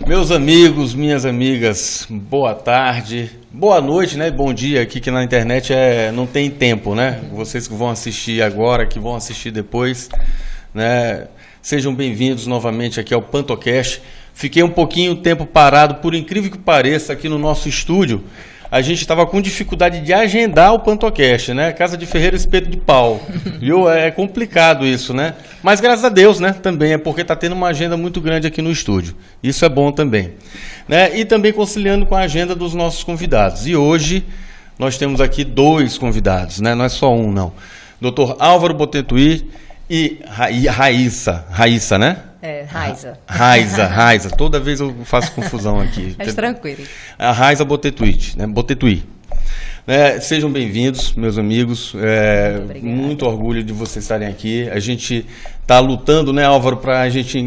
Meus amigos, minhas amigas, boa tarde, boa noite, né? Bom dia, aqui que na internet não tem tempo, né? Vocês que vão assistir agora, que vão assistir depois, né? Sejam bem-vindos novamente aqui ao PantoCast. Fiquei um pouquinho tempo parado, por incrível que pareça, aqui no nosso estúdio. A gente estava com dificuldade de agendar o PantoCast, né? Casa de Ferreiro, espeto de pau. Viu? É complicado isso, né? Mas graças a Deus, né? Também é porque está tendo uma agenda muito grande aqui no estúdio. Isso é bom também. Né? E também conciliando com a agenda dos nossos convidados. E hoje nós temos aqui 2 convidados, né? Não é só um, não. Dr. Álvaro Botetuí e Raíssa, né? Raiza. Toda vez eu faço confusão aqui. Mas tranquilo. A Raiza Botetuí, né? Botetuí. Sejam bem-vindos, meus amigos. Muito orgulho de vocês estarem aqui. A gente está lutando, né, Álvaro, para a gente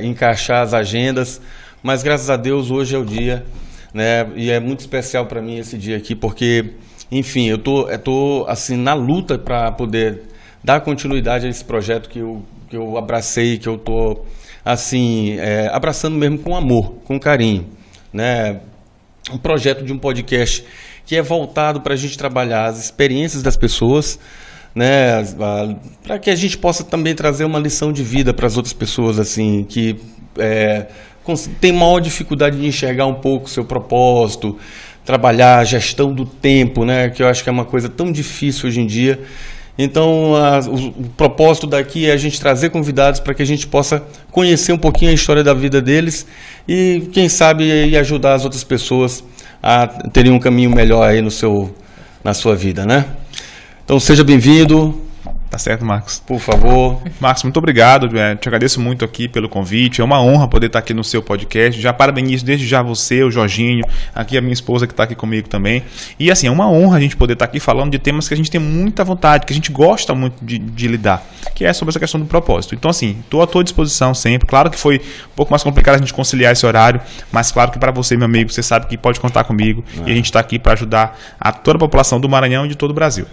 encaixar as agendas, mas graças a Deus hoje é o dia, né? E é muito especial para mim esse dia aqui, porque, enfim, eu tô assim na luta para poder dar continuidade a esse projeto que eu abracei, que eu tô assim abraçando mesmo com amor, com carinho, né? Um projeto de um podcast que é voltado para a gente trabalhar as experiências das pessoas, né? Para que a gente possa também trazer uma lição de vida para as outras pessoas assim que tem maior dificuldade de enxergar um pouco o seu propósito, trabalhar a gestão do tempo, né? Que eu acho que é uma coisa tão difícil hoje em dia. Então, o propósito daqui é a gente trazer convidados para que a gente possa conhecer um pouquinho a história da vida deles e, quem sabe, ajudar as outras pessoas a terem um caminho melhor aí na sua vida, né? Então, seja bem-vindo. Tá certo, Marcos. Por favor. Marcos, muito obrigado. Te agradeço muito aqui pelo convite. É uma honra poder estar aqui no seu podcast. Já parabenizo desde já você, o Jorginho, aqui a minha esposa que está aqui comigo também. E assim, é uma honra a gente poder estar aqui falando de temas que a gente tem muita vontade, que a gente gosta muito de lidar, que é sobre essa questão do propósito. Então, assim, estou à tua disposição sempre. Claro que foi um pouco mais complicado a gente conciliar esse horário, mas claro que para você, meu amigo, você sabe que pode contar comigo. E a gente está aqui para ajudar a toda a população do Maranhão e de todo o Brasil.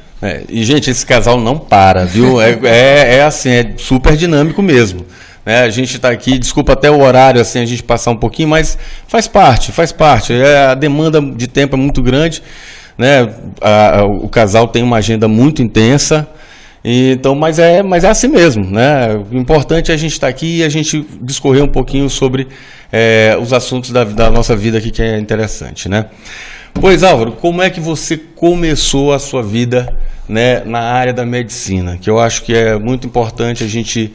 E, gente, esse casal não para, viu? Assim, é super dinâmico mesmo. A gente está aqui, desculpa até o horário, assim, a gente passar um pouquinho, mas faz parte. A demanda de tempo é muito grande, né? O casal tem uma agenda muito intensa, então, mas é assim mesmo, né? O importante é a gente estar aqui e a gente discorrer um pouquinho sobre os assuntos da nossa vida aqui, que é interessante, né? Pois, Álvaro, como é que você começou a sua vida, né, na área da medicina? Que eu acho que é muito importante a gente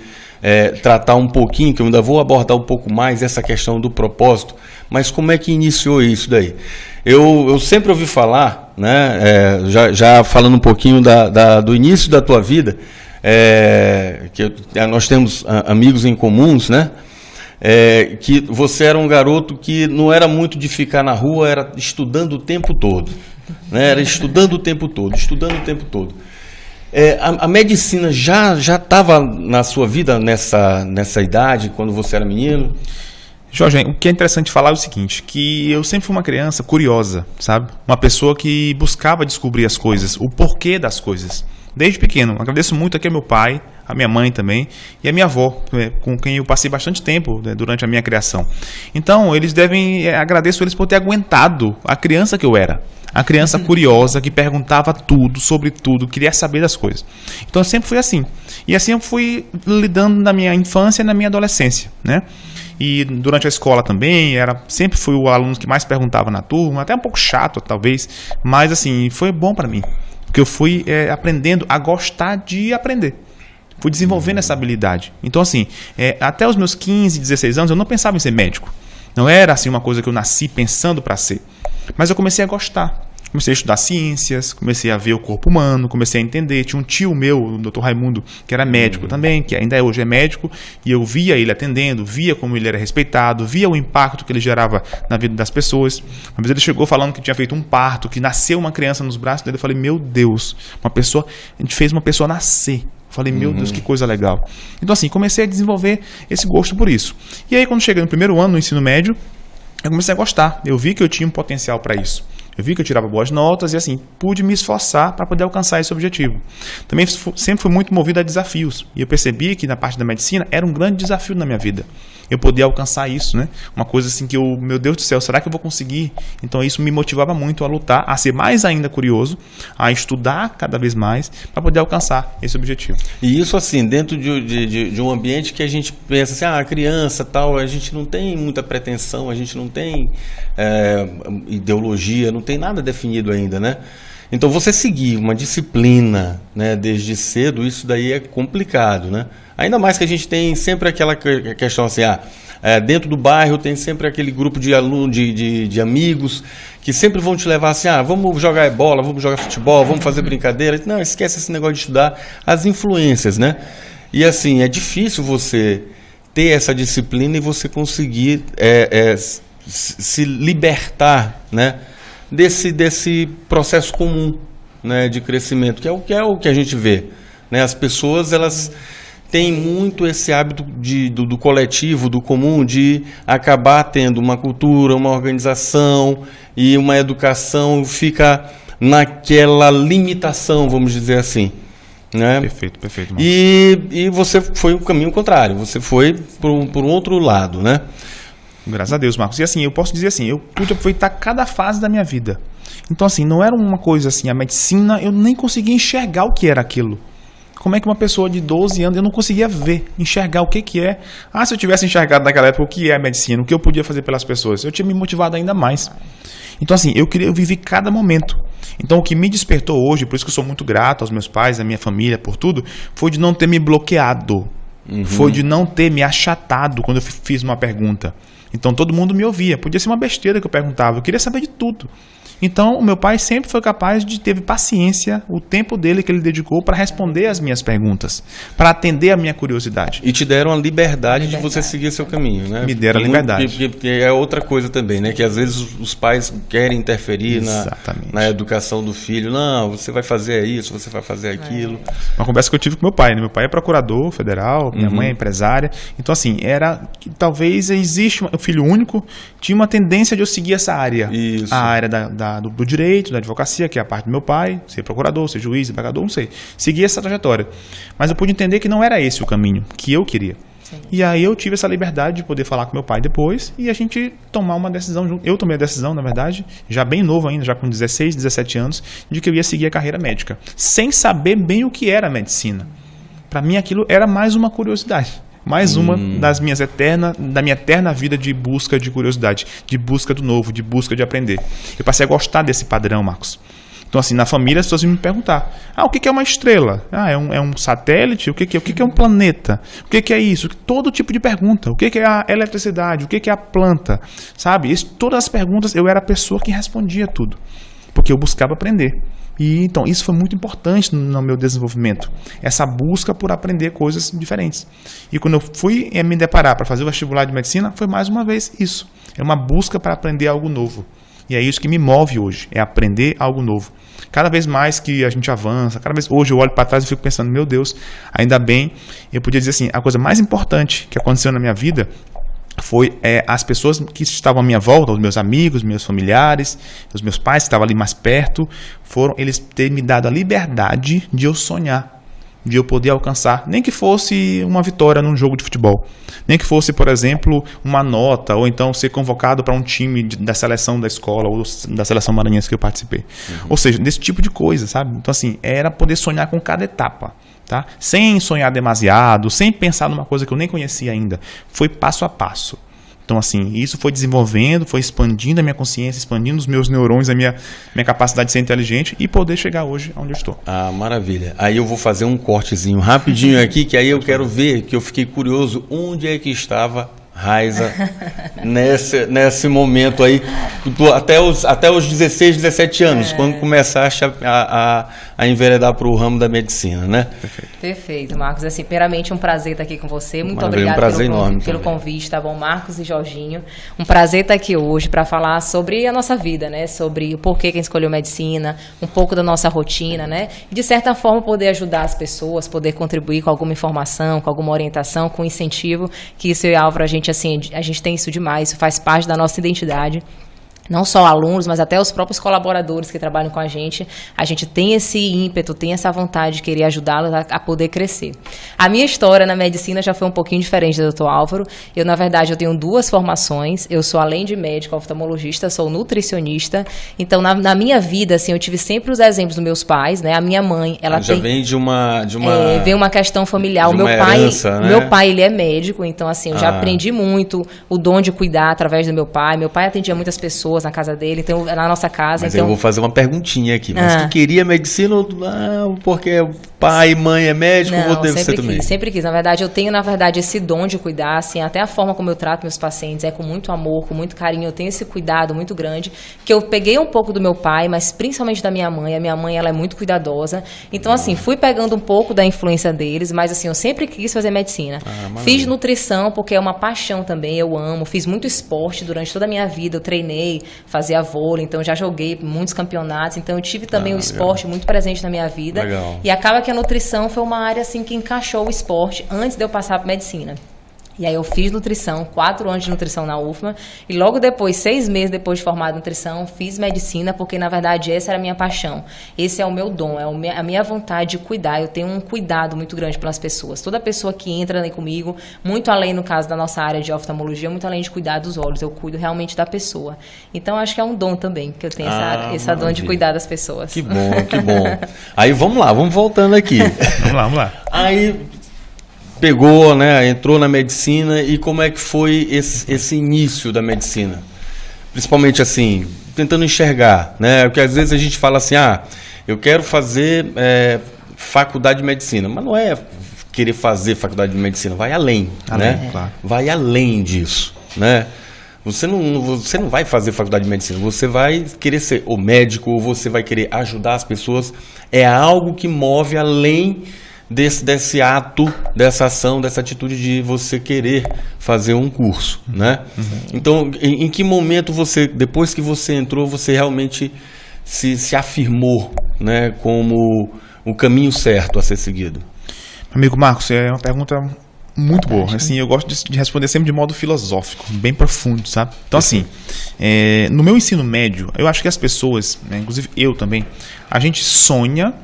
tratar um pouquinho, que eu ainda vou abordar um pouco mais essa questão do propósito, mas como é que iniciou isso daí? Eu sempre ouvi falar, né, já falando um pouquinho do início da tua vida, que nós temos amigos em comuns, né? Que você era um garoto que não era muito de ficar na rua, era estudando o tempo todo, né? Era estudando o tempo todo. A medicina já estava na sua vida nessa idade, quando você era menino? Jorge, o que é interessante falar é o seguinte, que eu sempre fui uma criança curiosa, sabe? Uma pessoa que buscava descobrir as coisas, o porquê das coisas. Desde pequeno. Agradeço muito aqui ao meu pai, a minha mãe também, e a minha avó, com quem eu passei bastante tempo, né, durante a minha criação. Então, agradeço eles por ter aguentado a criança que eu era. A criança curiosa, que perguntava tudo, sobre tudo, queria saber das coisas. Então, eu sempre fui assim. E assim eu fui lidando na minha infância e na minha adolescência, né? E durante a escola também, sempre fui o aluno que mais perguntava na turma, até um pouco chato, talvez, mas assim, foi bom para mim. Porque eu fui aprendendo a gostar de aprender. Fui desenvolvendo essa habilidade. Então, assim, até os meus 15, 16 anos, eu não pensava em ser médico. Não era assim uma coisa que eu nasci pensando para ser. Mas eu comecei a gostar. Comecei a estudar ciências, comecei a ver o corpo humano, comecei a entender. Tinha um tio meu, o Dr. Raimundo, que era médico também, que ainda hoje é médico, e eu via ele atendendo, via como ele era respeitado, via o impacto que ele gerava na vida das pessoas. Uma vez ele chegou falando que tinha feito um parto, que nasceu uma criança nos braços dele. Eu falei, meu Deus, a gente fez uma pessoa nascer. Eu falei, meu Deus, que coisa legal. Então, assim, comecei a desenvolver esse gosto por isso. E aí, quando cheguei no primeiro ano, no ensino médio, eu comecei a gostar. Eu vi que eu tinha um potencial para isso. Eu vi que eu tirava boas notas e assim, pude me esforçar para poder alcançar esse objetivo. Também sempre fui muito movido a desafios. E eu percebi que na parte da medicina era um grande desafio na minha vida. Eu poder alcançar isso, né? Uma coisa assim que meu Deus do céu, será que eu vou conseguir? Então isso me motivava muito a lutar, a ser mais ainda curioso, a estudar cada vez mais para poder alcançar esse objetivo. E isso assim, dentro de um ambiente que a gente pensa assim, a criança tal, a gente não tem muita pretensão, a gente não tem ideologia, não tem nada definido ainda, né? Então você seguir uma disciplina, né, desde cedo, isso daí é complicado, né? Ainda mais que a gente tem sempre aquela questão assim, dentro do bairro tem sempre aquele grupo de alunos, de amigos, que sempre vão te levar assim, vamos jogar bola, vamos jogar futebol, vamos fazer brincadeira. Não, esquece esse negócio de estudar, as influências, né? E assim, é difícil você ter essa disciplina e você conseguir se libertar, né, desse processo comum, né, de crescimento, que é o que a gente vê, né? As pessoas, elas têm muito esse hábito do coletivo, do comum, de acabar tendo uma cultura, uma organização e uma educação, fica naquela limitação, vamos dizer assim, né? Perfeito. E você foi o caminho contrário, você foi por um outro lado, né? Graças a Deus, Marcos. E assim, eu posso dizer assim, eu pude aproveitar cada fase da minha vida. Então assim, não era uma coisa assim, a medicina, eu nem conseguia enxergar o que era aquilo. Como é que uma pessoa de 12 anos, eu não conseguia enxergar o que é. Se eu tivesse enxergado naquela época o que é a medicina, o que eu podia fazer pelas pessoas, eu tinha me motivado ainda mais. Então assim, eu vivi cada momento. Então o que me despertou hoje, por isso que eu sou muito grato aos meus pais, à minha família, por tudo, foi de não ter me bloqueado. Foi de não ter me achatado quando eu fiz uma pergunta. Então todo mundo me ouvia. Podia ser uma besteira que eu perguntava. Eu queria saber de tudo. Então o meu pai sempre foi capaz teve paciência, o tempo dele que ele dedicou para responder as minhas perguntas, para atender a minha curiosidade. E te deram a liberdade de você seguir seu caminho, né? Me deram a liberdade. Porque é outra coisa também, né? Que às vezes os pais querem interferir na educação do filho. Não, você vai fazer isso, você vai fazer aquilo. Uma conversa que eu tive com meu pai, né? Meu pai é procurador federal, minha mãe é empresária. Então assim, talvez existe um filho único, tinha uma tendência de eu seguir essa área. Isso. A área do direito, da advocacia, que é a parte do meu pai, ser procurador, ser juiz, desembargador, não sei. Seguir essa trajetória. Mas eu pude entender que não era esse o caminho que eu queria. Sim. E aí eu tive essa liberdade de poder falar com meu pai depois e a gente tomar uma decisão junto. Eu tomei a decisão, na verdade, já bem novo ainda, já com 16, 17 anos, de que eu ia seguir a carreira médica, sem saber bem o que era a medicina. Para mim aquilo era mais uma curiosidade. Mais uma da minha eterna vida de busca de curiosidade, de busca do novo, de busca de aprender. Eu passei a gostar desse padrão, Marcos. Então, assim, na família as pessoas iam me perguntar: o que é uma estrela? É um satélite? O que é um planeta? O que é isso? Todo tipo de pergunta. O que é a eletricidade? O que é a planta? Sabe? Todas as perguntas, eu era a pessoa que respondia tudo, porque eu buscava aprender. E então isso foi muito importante no meu desenvolvimento, essa busca por aprender coisas diferentes. E quando eu fui me deparar para fazer o vestibular de medicina, foi mais uma vez isso. É uma busca para aprender algo novo. E é isso que me move hoje, é aprender algo novo. Cada vez mais que a gente avança, hoje eu olho para trás e fico pensando, meu Deus, ainda bem, eu podia dizer assim, a coisa mais importante que aconteceu na minha vida foi as pessoas que estavam à minha volta, os meus amigos, meus familiares, os meus pais que estavam ali mais perto, eles terem me dado a liberdade de eu sonhar, de eu poder alcançar, nem que fosse uma vitória num jogo de futebol, nem que fosse, por exemplo, uma nota, ou então ser convocado para um time da seleção da escola, ou da seleção maranhense que eu participei. Ou seja, desse tipo de coisa, sabe? Então assim, era poder sonhar com cada etapa. Tá? Sem sonhar demasiado, sem pensar numa coisa que eu nem conhecia ainda. Foi passo a passo. Então, assim, isso foi desenvolvendo, foi expandindo a minha consciência, expandindo os meus neurônios, a minha capacidade de ser inteligente e poder chegar hoje onde eu estou. Maravilha. Aí eu vou fazer um cortezinho rapidinho aqui, que aí eu quero ver, que eu fiquei curioso, onde é que estava Raiza nesse momento aí, até os 16, 17 anos, quando começaste a enveredar para o ramo da medicina, né? Perfeito, Marcos. Assim, primeiramente, um prazer estar aqui com você. Muito obrigado pelo convite, tá bom, Marcos e Jorginho? Um prazer estar aqui hoje para falar sobre a nossa vida, né? Sobre o porquê que a gente escolheu medicina, um pouco da nossa rotina, né? E, de certa forma, poder ajudar as pessoas, poder contribuir com alguma informação, com alguma orientação, com incentivo, que isso e Álvaro, a gente tem isso demais, isso faz parte da nossa identidade. não só alunos, mas até os próprios colaboradores que trabalham com a gente tem esse ímpeto, tem essa vontade de querer ajudá-los a poder crescer. A minha história na medicina já foi um pouquinho diferente do Dr. Álvaro. Eu, na verdade, eu tenho 2 formações. Eu sou, além de médico oftalmologista, sou nutricionista. Então, na minha vida, assim, eu tive sempre os exemplos dos meus pais, né? A minha mãe, ela já vem de uma vem uma questão familiar. O meu herança, né? Meu pai, ele é médico, então, assim, eu já aprendi muito o dom de cuidar através do meu pai. Meu pai atendia muitas pessoas na casa dele, então, na nossa casa. Mas então... eu vou fazer uma perguntinha aqui. Mas tu queria medicina ou porque pai e mãe é médico, não, vou ter você também? Sempre quis. Na verdade, eu tenho, esse dom de cuidar, assim, até a forma como eu trato meus pacientes é com muito amor, com muito carinho. Eu tenho esse cuidado muito grande, que eu peguei um pouco do meu pai, mas principalmente da minha mãe. A minha mãe, ela é muito cuidadosa. Então, assim, fui pegando um pouco da influência deles, mas, assim, eu sempre quis fazer medicina. Fiz nutrição, porque é uma paixão também, eu amo. Fiz muito esporte durante toda a minha vida. Eu treinei, fazia vôlei, então já joguei muitos campeonatos. Então, eu tive também o esporte muito presente na minha vida. Legal. E acaba que a nutrição foi uma área, assim, que encaixou o esporte antes de eu passar para medicina. E aí eu fiz nutrição, 4 anos de nutrição na UFMA, e logo depois, 6 meses depois de formar nutrição, fiz medicina, porque na verdade essa era a minha paixão. Esse é o meu dom, é a minha vontade de cuidar. Eu tenho um cuidado muito grande pelas pessoas. Toda pessoa que entra ali comigo, muito além, no caso da nossa área de oftalmologia, muito além de cuidar dos olhos, eu cuido realmente da pessoa. Então acho que é um dom também, que eu tenho essa dom de cuidar das pessoas. Que bom, que bom. Aí vamos lá, vamos voltando aqui. Vamos lá. Aí pegou, né, entrou na medicina, e como é que foi esse início da medicina? Principalmente assim, tentando enxergar, né? Porque às vezes a gente fala assim, eu quero fazer faculdade de medicina, mas não é querer fazer faculdade de medicina, vai além, né? Claro. Vai além disso, né? Você não vai fazer faculdade de medicina, você vai querer ser o médico, ou você vai querer ajudar as pessoas. É algo que move além desse ato, dessa ação, dessa atitude de você querer fazer um curso, né? Então, em que momento depois que você entrou, você realmente se afirmou, né, como o caminho certo a ser seguido? Amigo Marcos, é uma pergunta muito boa. Assim, eu gosto de responder sempre de modo filosófico, bem profundo, sabe? Então, assim, no meu ensino médio, eu acho que as pessoas, né, inclusive eu também, a gente sonha,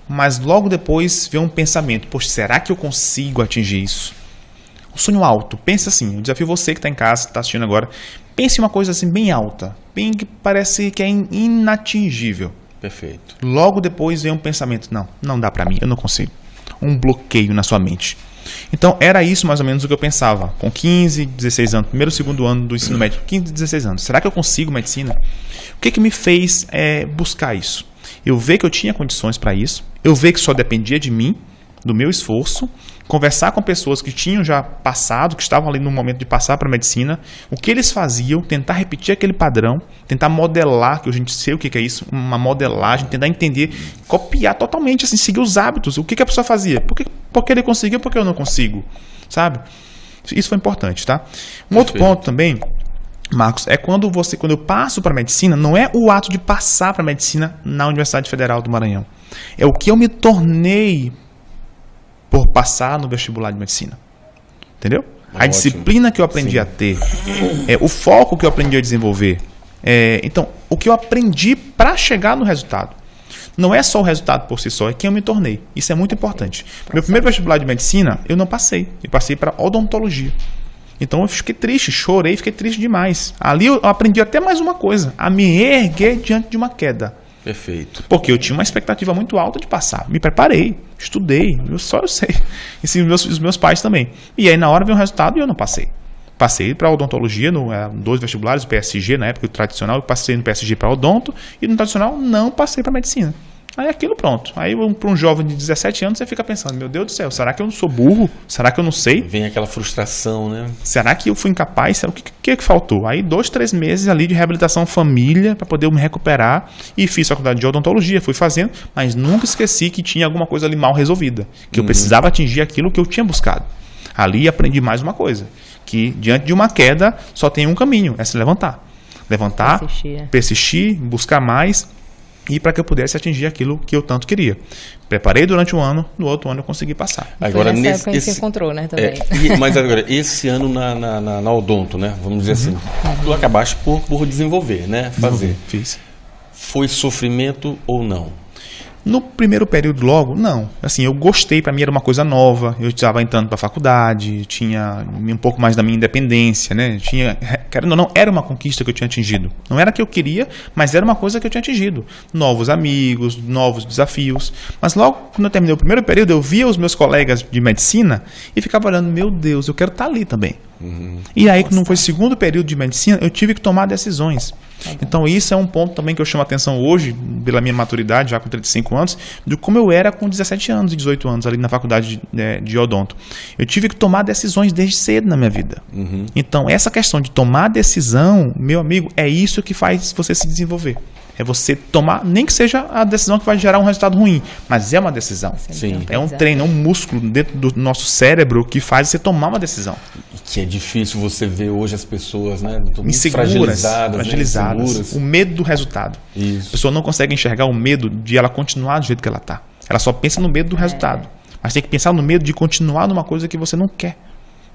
mas logo depois vem um pensamento: poxa, será que eu consigo atingir isso? O sonho alto. Pensa assim, eu desafio você que está em casa, está assistindo agora, pense em uma coisa assim bem alta, bem que parece que é inatingível. Perfeito. Logo depois vem um pensamento: não dá para mim, eu não consigo. Um bloqueio na sua mente. Então era isso mais ou menos o que eu pensava com 15, 16 anos, primeiro, segundo ano do ensino médio, 15, 16 anos. Será que eu consigo medicina? O que me fez buscar isso? Eu ver que eu tinha condições para isso, eu ver que só dependia de mim, do meu esforço, conversar com pessoas que tinham já passado, que estavam ali no momento de passar para a medicina, o que eles faziam, tentar repetir aquele padrão, tentar modelar, que a gente sei o que é isso, uma modelagem, tentar entender, copiar totalmente, assim, seguir os hábitos, o que a pessoa fazia, porque ele conseguiu, porque eu não consigo, sabe? Isso foi importante, tá? Um outro ponto também, Marcos, é quando eu passo para a medicina, não é o ato de passar para a medicina na Universidade Federal do Maranhão. É o que eu me tornei por passar no vestibular de medicina. Entendeu? A disciplina que eu aprendi a ter, o foco que eu aprendi a desenvolver. Então, o que eu aprendi para chegar no resultado. Não é só o resultado por si só, é quem eu me tornei. Isso é muito importante. Meu primeiro vestibular de medicina, eu não passei. Eu passei para odontologia. Então eu fiquei triste, chorei, fiquei triste demais. Ali eu aprendi até mais uma coisa: a me erguer diante de uma queda. Perfeito. Porque eu tinha uma expectativa muito alta de passar. Me preparei, estudei, eu sei. E os meus pais também. E aí na hora veio o resultado e eu não passei. Passei para odontologia, 2 vestibulares, o PSG na época, o tradicional, eu passei no PSG para odonto, e no tradicional não passei para medicina. Aí aquilo pronto. Aí para um jovem de 17 anos você fica pensando: meu Deus do céu, será que eu não sou burro? Será que eu não sei? Vem aquela frustração, né? Será que eu fui incapaz? O que faltou? Aí 2, 3 meses ali de reabilitação família para poder me recuperar, e fiz faculdade de odontologia, fui fazendo, mas nunca esqueci que tinha alguma coisa ali mal resolvida, que eu precisava atingir aquilo que eu tinha buscado. Ali aprendi mais uma coisa, que diante de uma queda só tem um caminho, é se levantar. Levantar, persistir, buscar mais. e para que eu pudesse atingir aquilo que eu tanto queria. Preparei durante um ano, no outro ano eu consegui passar. Agora, nessa época a gente se encontrou, né, também. Mas agora, esse ano na Odonto, né, vamos dizer assim, tu acabaste por desenvolver, né, fazer. Fiz. Foi sofrimento ou não? No primeiro período logo, não. Assim, eu gostei, para mim era uma coisa nova, eu estava entrando para a faculdade, tinha um pouco mais da minha independência, né? Querendo ou não, era uma conquista que eu tinha atingido. Não era que eu queria, mas era uma coisa que eu tinha atingido. Novos amigos, novos desafios. Mas logo, quando eu terminei o primeiro período, eu via os meus colegas de medicina e ficava olhando, meu Deus, eu quero estar ali também. E aí, quando foi o segundo período de medicina, eu tive que tomar decisões. Então isso é um ponto também que eu chamo a atenção hoje, pela minha maturidade, já com 35 anos, de como eu era com 17 anos e 18 anos ali na faculdade de odonto. Eu tive que tomar decisões desde cedo na minha vida. Então essa questão de tomar decisão, meu amigo, é isso que faz você se desenvolver. É você tomar, nem que seja a decisão que vai gerar um resultado ruim, mas é uma decisão. Sim. É um treino, é um músculo dentro do nosso cérebro que faz você tomar uma decisão. Que é difícil você ver hoje as pessoas, né, inseguras, fragilizadas. Né? O medo do resultado. Isso. A pessoa não consegue enxergar o medo de ela continuar do jeito que ela está. Ela só pensa no medo do resultado. Mas tem que pensar no medo de continuar numa coisa que você não quer.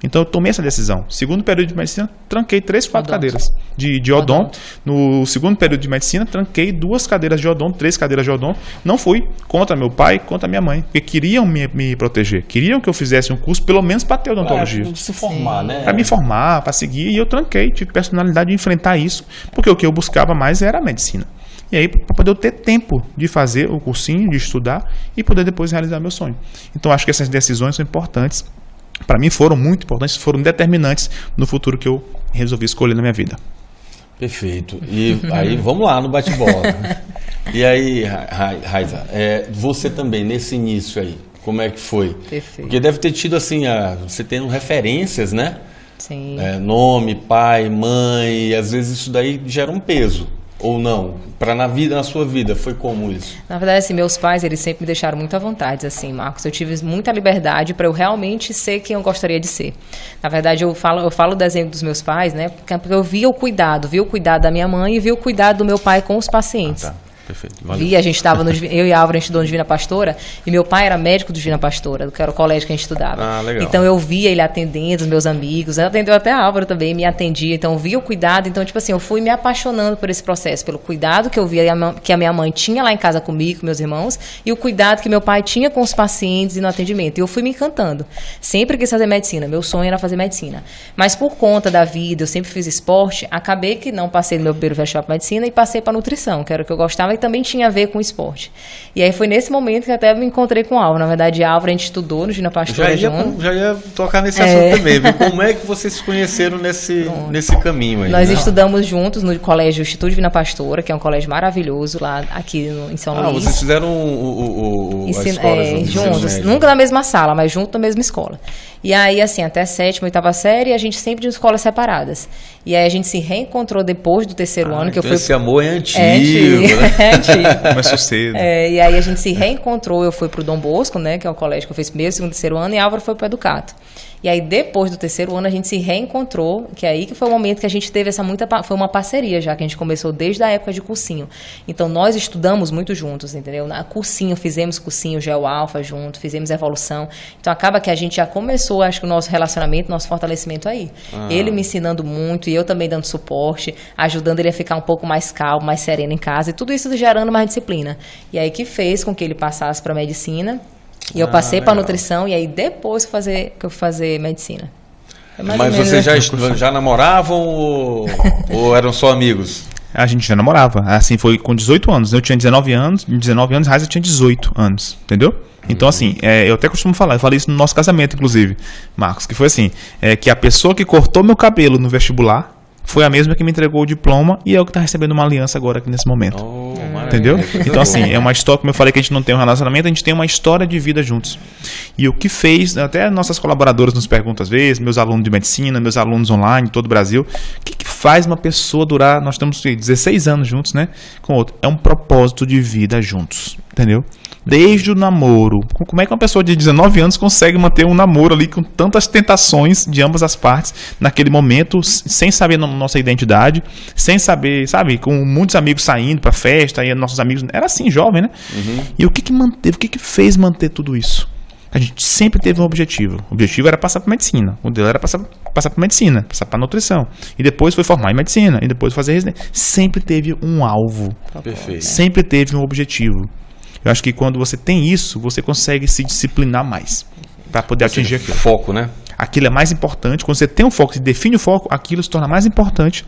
Então eu tomei essa decisão. Segundo período de medicina, tranquei 3, 4 cadeiras de odonto. No segundo período de medicina, tranquei 2 cadeiras de odonto, 3 cadeiras de odonto. Não fui contra meu pai, contra minha mãe, porque queriam me proteger. Queriam que eu fizesse um curso, pelo menos para ter odontologia. Para se formar, né? Para me formar, para seguir. E eu tranquei, tive personalidade de enfrentar isso, porque o que eu buscava mais era a medicina. E aí, para poder eu ter tempo de fazer o cursinho, de estudar e poder depois realizar meu sonho. Então, acho que essas decisões são importantes. Para mim foram muito importantes, foram determinantes no futuro que eu resolvi escolher na minha vida. Perfeito. E aí vamos lá no bate-bola. E aí, Raiza, você também nesse início aí, como é que foi? Perfeito. Porque deve ter tido assim, você tendo referências, né? Sim. Nome, pai, mãe, e às vezes isso daí gera um peso. Ou não? Na sua vida, foi como isso? Na verdade, assim, meus pais, eles sempre me deixaram muito à vontade, assim, Marcos. Eu tive muita liberdade para eu realmente ser quem eu gostaria de ser. Na verdade, eu falo do exemplo dos meus pais, né? Porque eu via o cuidado da minha mãe e via o cuidado do meu pai com os pacientes. Tá. Perfeito. Valeu. A gente estava eu e a Álvaro, a gente estudou no Divina Pastora, e meu pai era médico do Divina Pastora, que era o colégio que a gente estudava. Legal. Então eu via ele atendendo os meus amigos, atendeu até a Álvaro também, me atendia, então eu via o cuidado, então tipo assim, eu fui me apaixonando por esse processo, pelo cuidado que eu via que a minha mãe tinha lá em casa comigo, com meus irmãos, e o cuidado que meu pai tinha com os pacientes e no atendimento. E eu fui me encantando. Sempre quis fazer medicina, meu sonho era fazer medicina. Mas por conta da vida, eu sempre fiz esporte, acabei que não passei no meu primeiro vestibular para medicina e passei para nutrição, que era o que eu gostava, também tinha a ver com esporte. E aí foi nesse momento que até me encontrei com o Álvaro. Na verdade, a Álvaro a gente estudou no Divina Pastora junto. Já ia tocar nesse assunto também, viu? Como é que vocês se conheceram nesse caminho aí? Nós estudamos juntos no colégio Instituto Divina Pastora, que é um colégio maravilhoso lá aqui em São Luís. Vocês fizeram a escola juntos, nunca na mesma sala, mas junto na mesma escola. E aí, assim, até 7ª, 8ª série, a gente sempre de escolas separadas. E aí a gente se reencontrou depois do 3º ano, que eu fui... Esse amor é antigo, né? É antigo. Começou cedo. E aí a gente se reencontrou, eu fui pro Dom Bosco, né, que é o colégio que eu fiz primeiro, segundo, 3º ano, e Álvaro foi pro Educato. E aí depois do 3º ano a gente se reencontrou, que aí que foi o momento que a gente teve foi uma parceria já, que a gente começou desde a época de cursinho. Então nós estudamos muito juntos, entendeu? Na cursinho, fizemos cursinho Geo Alfa junto, fizemos evolução. Então acaba que a gente já começou, acho que o nosso relacionamento, nosso fortalecimento aí. Ele me ensinando muito e eu também dando suporte, ajudando ele a ficar um pouco mais calmo, mais sereno em casa, e tudo isso gerando mais disciplina. E aí que fez com que ele passasse para medicina. E eu passei para nutrição e aí depois que eu fui fazer medicina. Mas vocês já namoravam ou eram só amigos? A gente já namorava. Assim, foi com 18 anos. Eu tinha 19 anos, Raiza tinha 18 anos, entendeu? Então, assim, eu até costumo falar, eu falei isso no nosso casamento, inclusive, Marcos, que foi assim, que a pessoa que cortou meu cabelo no vestibular foi a mesma que me entregou o diploma e é o que está recebendo uma aliança agora aqui nesse momento. Entendeu? Então, assim, é uma história, como eu falei, que a gente não tem um relacionamento, a gente tem uma história de vida juntos. E o que fez, até nossas colaboradoras nos perguntam às vezes, meus alunos de medicina, meus alunos online, todo o Brasil, o que faz uma pessoa durar, nós temos 16 anos juntos, né, com outro, é um propósito de vida juntos, entendeu? Desde o namoro. Como é que uma pessoa de 19 anos consegue manter um namoro ali com tantas tentações de ambas as partes naquele momento, sem saber nossa identidade, sem saber, sabe, com muitos amigos saindo para festa, festa, e nossos amigos, era assim, jovem, né? E o que manteve, o que fez manter tudo isso? A gente sempre teve um objetivo. O objetivo era passar para medicina. O dele era passar para medicina, passar para nutrição. E depois foi formar em medicina. E depois fazer residência. Sempre teve um alvo. Perfeito. Sempre teve um objetivo. Eu acho que quando você tem isso, você consegue se disciplinar mais para poder atingir aquilo. Foco, né? Aquilo é mais importante. Quando você tem um foco, você define o foco, aquilo se torna mais importante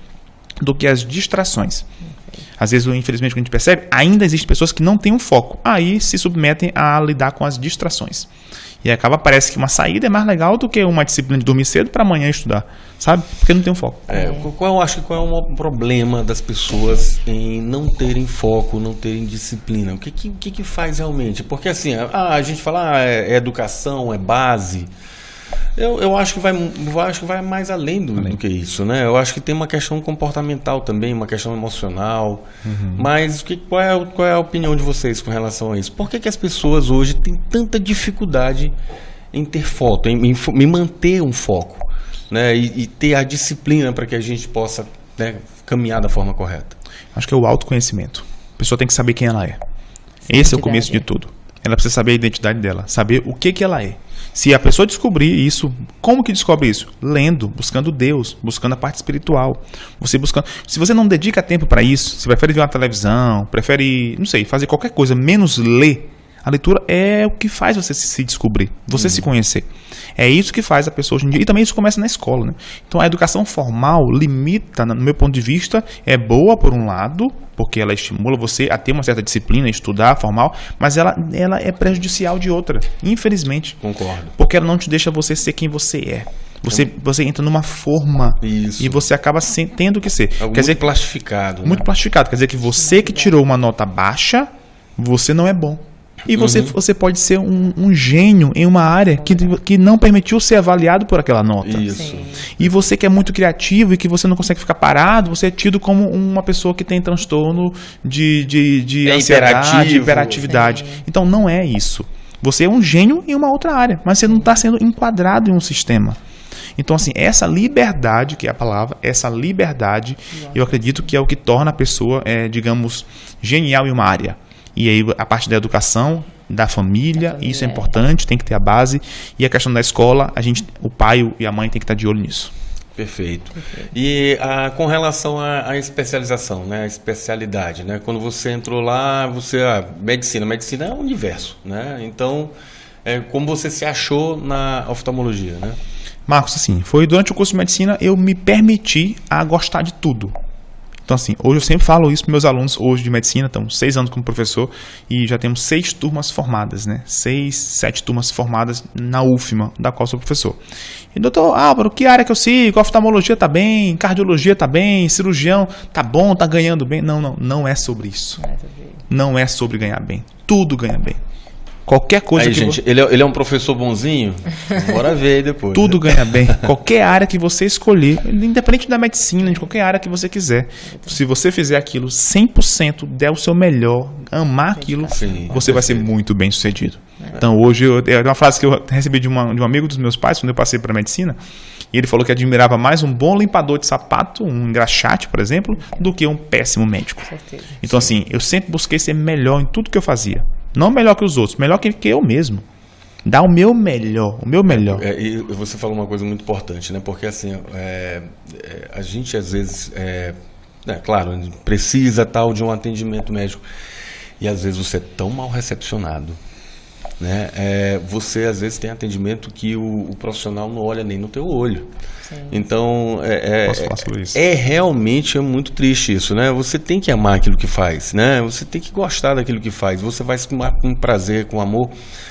do que as distrações. Às vezes, infelizmente, o que a gente percebe, ainda existem pessoas que não têm um foco. Aí se submetem a lidar com as distrações. E acaba, parece que uma saída é mais legal do que uma disciplina de dormir cedo para amanhã estudar, sabe? Porque não tem um foco. Eu acho que qual é o problema das pessoas em não terem foco, não terem disciplina? O que faz realmente? Porque assim, a gente fala, é educação, é base. Eu acho que vai mais além do que isso, né? Eu acho que tem uma questão comportamental também, uma questão emocional. Mas qual é a opinião de vocês com relação a isso? Por que as pessoas hoje têm tanta dificuldade em ter foco, em manter um foco, né? E ter a disciplina para que a gente possa, né, caminhar da forma correta? Acho que é o autoconhecimento. A pessoa tem que saber quem ela é. Esse é o começo de tudo. Ela precisa saber a identidade dela, saber o que ela é. Se a pessoa descobrir isso, como que descobre isso? Lendo, buscando Deus, buscando a parte espiritual. Se você não dedica tempo para isso, você prefere ver uma televisão, prefere, não sei, fazer qualquer coisa, menos ler, a leitura é o que faz você se descobrir, você se conhecer. É isso que faz a pessoa hoje em dia. E também isso começa na escola, né? Então a educação formal limita, no meu ponto de vista, é boa por um lado, porque ela estimula você a ter uma certa disciplina, estudar formal, mas ela é prejudicial de outra, infelizmente. Concordo. Porque ela não te deixa você ser quem você é. Você entra numa forma e você acaba tendo que ser. Quer dizer, plastificado. Muito plastificado. Quer dizer que você que tirou uma nota baixa, você não é bom. E você pode ser um gênio em uma área que não permitiu ser avaliado por aquela nota. Isso. E você que é muito criativo e que você não consegue ficar parado, você é tido como uma pessoa que tem transtorno de ansiedade, hiperatividade. Então não é isso. Você é um gênio em uma outra área, mas você não está sendo enquadrado em um sistema. Então, assim, essa liberdade, que é a palavra, essa liberdade, eu acredito que é o que torna a pessoa, digamos, genial em uma área. E aí a parte da educação, da família, isso é importante, tem que ter a base. E a questão da escola, o pai e a mãe tem que estar de olho nisso. Perfeito. E com relação à especialização, né, a especialidade, né, quando você entrou lá, medicina é um universo, né? Então, como você se achou na oftalmologia, né? Marcos, assim, foi durante o curso de medicina eu me permiti a gostar de tudo. Então, assim, hoje eu sempre falo isso para meus alunos hoje de medicina, estão 6 anos como professor e já temos 6 turmas formadas, né? 6, 7 turmas formadas na UFMA, da qual sou professor. E doutor Álvaro, que área que eu sigo? Oftalmologia tá bem, cardiologia tá bem, cirurgião tá bom, tá ganhando bem? Não é sobre isso. Não é sobre ganhar bem. Tudo ganha bem. Qualquer coisa aí, gente, ele é um professor bonzinho? Bora ver aí depois. Tudo ganha bem. Qualquer área que você escolher, independente da medicina, de qualquer área que você quiser. Se você fizer aquilo 100%, der o seu melhor, amar aquilo, você vai ser muito bem sucedido. Então, hoje, é uma frase que eu recebi de um amigo dos meus pais, quando eu passei para medicina, e ele falou que admirava mais um bom limpador de sapato, um engraxate, por exemplo, do que um péssimo médico. Então, assim, eu sempre busquei ser melhor em tudo que eu fazia. Não melhor que os outros, melhor que eu mesmo. Dar o meu melhor, E você falou uma coisa muito importante, né? Porque assim, a gente às vezes, claro, precisa de um atendimento médico. E às vezes você é tão mal recepcionado, né? Você às vezes tem atendimento que o profissional não olha nem no teu olho. Então, Posso falar sobre isso? Realmente muito triste isso, né? Você tem que amar aquilo que faz, né? Você tem que gostar daquilo que faz. Você vai com prazer, com amor,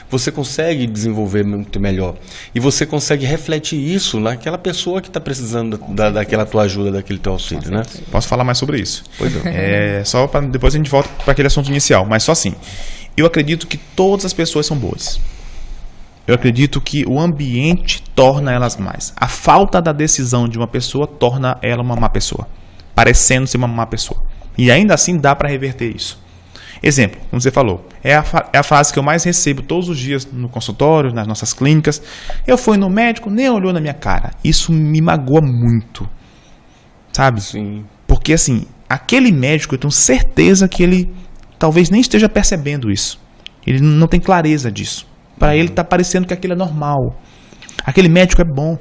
você consegue desenvolver muito melhor. E você consegue refletir isso naquela pessoa que está precisando daquela tua ajuda, daquele teu auxílio, né? Posso falar mais sobre isso? Pois é. Só para depois a gente volta para aquele assunto inicial, mas só assim. Eu acredito que todas as pessoas são boas. Eu acredito que o ambiente torna elas mais. A falta da decisão de uma pessoa torna ela uma má pessoa, parecendo ser uma má pessoa. E ainda assim dá para reverter isso. Exemplo, como você falou, é a frase que eu mais recebo todos os dias no consultório, nas nossas clínicas. Eu fui no médico, nem olhou na minha cara. Isso me magoa muito. Sabe? Sim. Porque assim, aquele médico, eu tenho certeza que ele talvez nem esteja percebendo isso. Ele não tem clareza disso. Para ele está parecendo que aquilo é normal. Aquele médico é bom.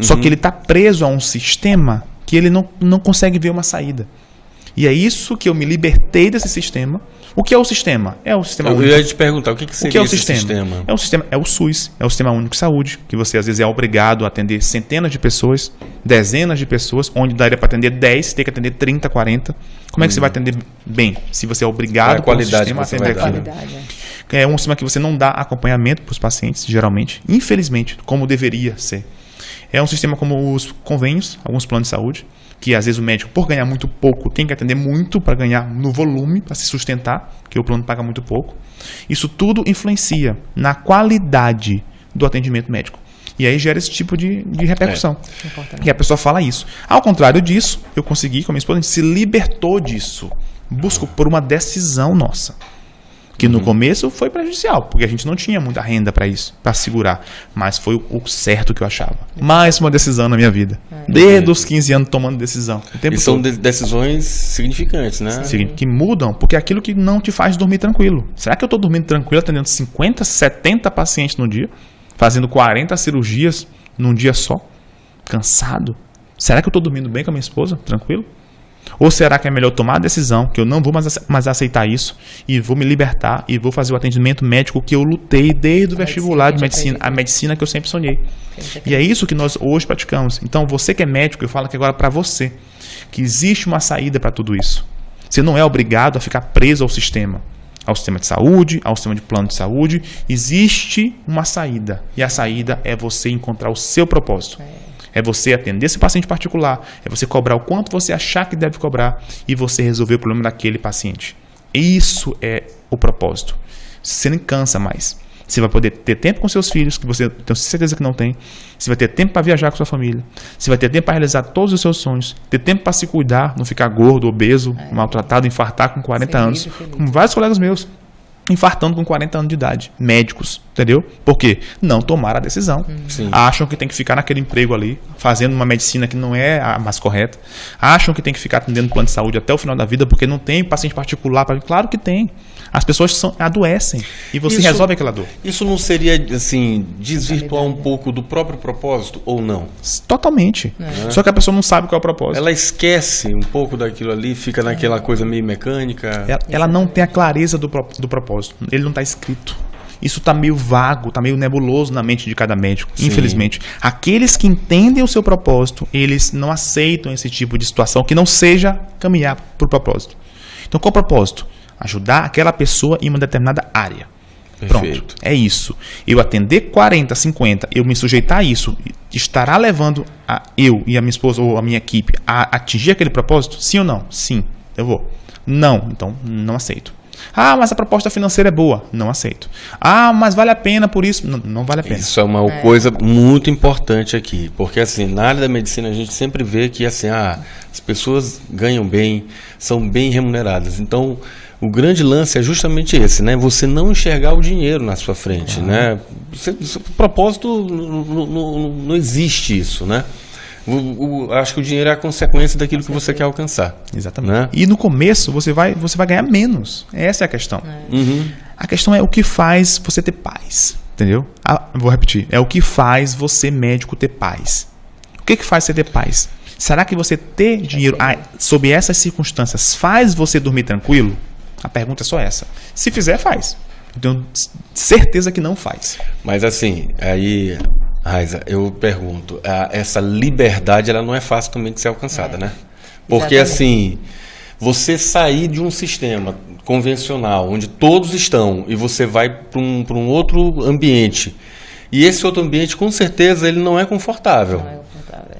Só que ele está preso a um sistema que ele não consegue ver uma saída. E é isso que eu me libertei desse sistema. O que é o sistema? É o sistema único. Eu ia te perguntar, o que seria o que é o esse sistema? É o SUS, é o Sistema Único de Saúde, que você às vezes é obrigado a atender centenas de pessoas, dezenas de pessoas, onde daria para atender 10, tem que atender 30, 40. Como é que você vai atender bem se você é obrigado pelo sistema a atender aquilo? É um sistema que você não dá acompanhamento para os pacientes, geralmente, infelizmente, como deveria ser. É um sistema como os convênios, alguns planos de saúde, que às vezes o médico, por ganhar muito pouco, tem que atender muito para ganhar no volume, para se sustentar, porque o plano paga muito pouco. Isso tudo influencia na qualidade do atendimento médico. E aí gera esse tipo de repercussão. E a pessoa fala isso. Ao contrário disso, eu consegui, com a minha esposa, a gente se libertou disso. Busco por uma decisão nossa. Que no começo foi prejudicial, porque a gente não tinha muita renda para isso, para segurar. Mas foi o certo que eu achava. Mais uma decisão na minha vida. Desde os 15 anos tomando decisão. E são decisões significantes, né? Que mudam, porque é aquilo que não te faz dormir tranquilo. Será que eu estou dormindo tranquilo atendendo 50, 70 pacientes no dia? Fazendo 40 cirurgias num dia só? Cansado? Será que eu estou dormindo bem com a minha esposa? Tranquilo? Ou será que é melhor tomar a decisão que eu não vou mais aceitar isso e vou me libertar e vou fazer o atendimento médico que eu lutei desde o vestibular de medicina, a medicina que eu sempre sonhei. E é isso que nós hoje praticamos. Então, você que é médico, eu falo aqui agora para você, que existe uma saída para tudo isso. Você não é obrigado a ficar preso ao sistema de saúde, ao sistema de plano de saúde. Existe uma saída. E a saída é você encontrar o seu propósito. É você atender esse paciente particular, é você cobrar o quanto você achar que deve cobrar e você resolver o problema daquele paciente. Isso é o propósito. Você não cansa mais. Você vai poder ter tempo com seus filhos, que você tem certeza que não tem. Você vai ter tempo para viajar com sua família. Você vai ter tempo para realizar todos os seus sonhos. Ter tempo para se cuidar, não ficar gordo, obeso, maltratado, infartar com 40 anos. Como vários colegas meus. Infartando com 40 anos de idade. Médicos, entendeu? Por quê? Não tomaram a decisão. Acham que tem que ficar naquele emprego ali, fazendo uma medicina que não é a mais correta. Acham que tem que ficar atendendo plano de saúde até o final da vida, porque não tem paciente particular. Claro que tem. As pessoas adoecem e você resolve aquela dor. Isso não seria, assim, desvirtuar um pouco do próprio propósito ou não? Totalmente. Só que a pessoa não sabe qual é o propósito. Ela esquece um pouco daquilo ali, fica naquela coisa meio mecânica. Ela não tem a clareza do propósito. Ele não está escrito. Isso está meio vago, está meio nebuloso na mente de cada médico, infelizmente. Aqueles que entendem o seu propósito, eles não aceitam esse tipo de situação que não seja caminhar para o propósito. Então, qual o propósito? Ajudar aquela pessoa em uma determinada área. Perfeito. Pronto, é isso. Eu atender 40, 50, eu me sujeitar a isso, estará levando eu e a minha esposa ou a minha equipe a atingir aquele propósito? Sim ou não? Sim, eu vou. Não, então não aceito. Ah, mas a proposta financeira é boa. Não aceito. Ah, mas vale a pena por isso? Não vale a pena. Isso é uma coisa muito importante aqui. Porque, assim, na área da medicina a gente sempre vê que, assim, as pessoas ganham bem, são bem remuneradas. Então, o grande lance é justamente esse, né? Você não enxergar o dinheiro na sua frente, né? O propósito, não existe isso, né? Acho que o dinheiro é a consequência daquilo que você quer alcançar. Exatamente. Né? E no começo você vai ganhar menos. Essa é a questão. A questão é o que faz você ter paz. Entendeu? Vou repetir. É o que faz você, médico, ter paz. O que faz você ter paz? Será que você ter dinheiro sob essas circunstâncias faz você dormir tranquilo? A pergunta é só essa. Se fizer, faz. Eu tenho certeza que não faz. Mas assim, aí... Raiza, eu pergunto, essa liberdade ela não é fácil também de ser alcançada, né? Porque assim, você sair de um sistema convencional, onde todos estão, e você vai para um outro ambiente, e esse outro ambiente, com certeza, ele não é confortável. Não é confortável.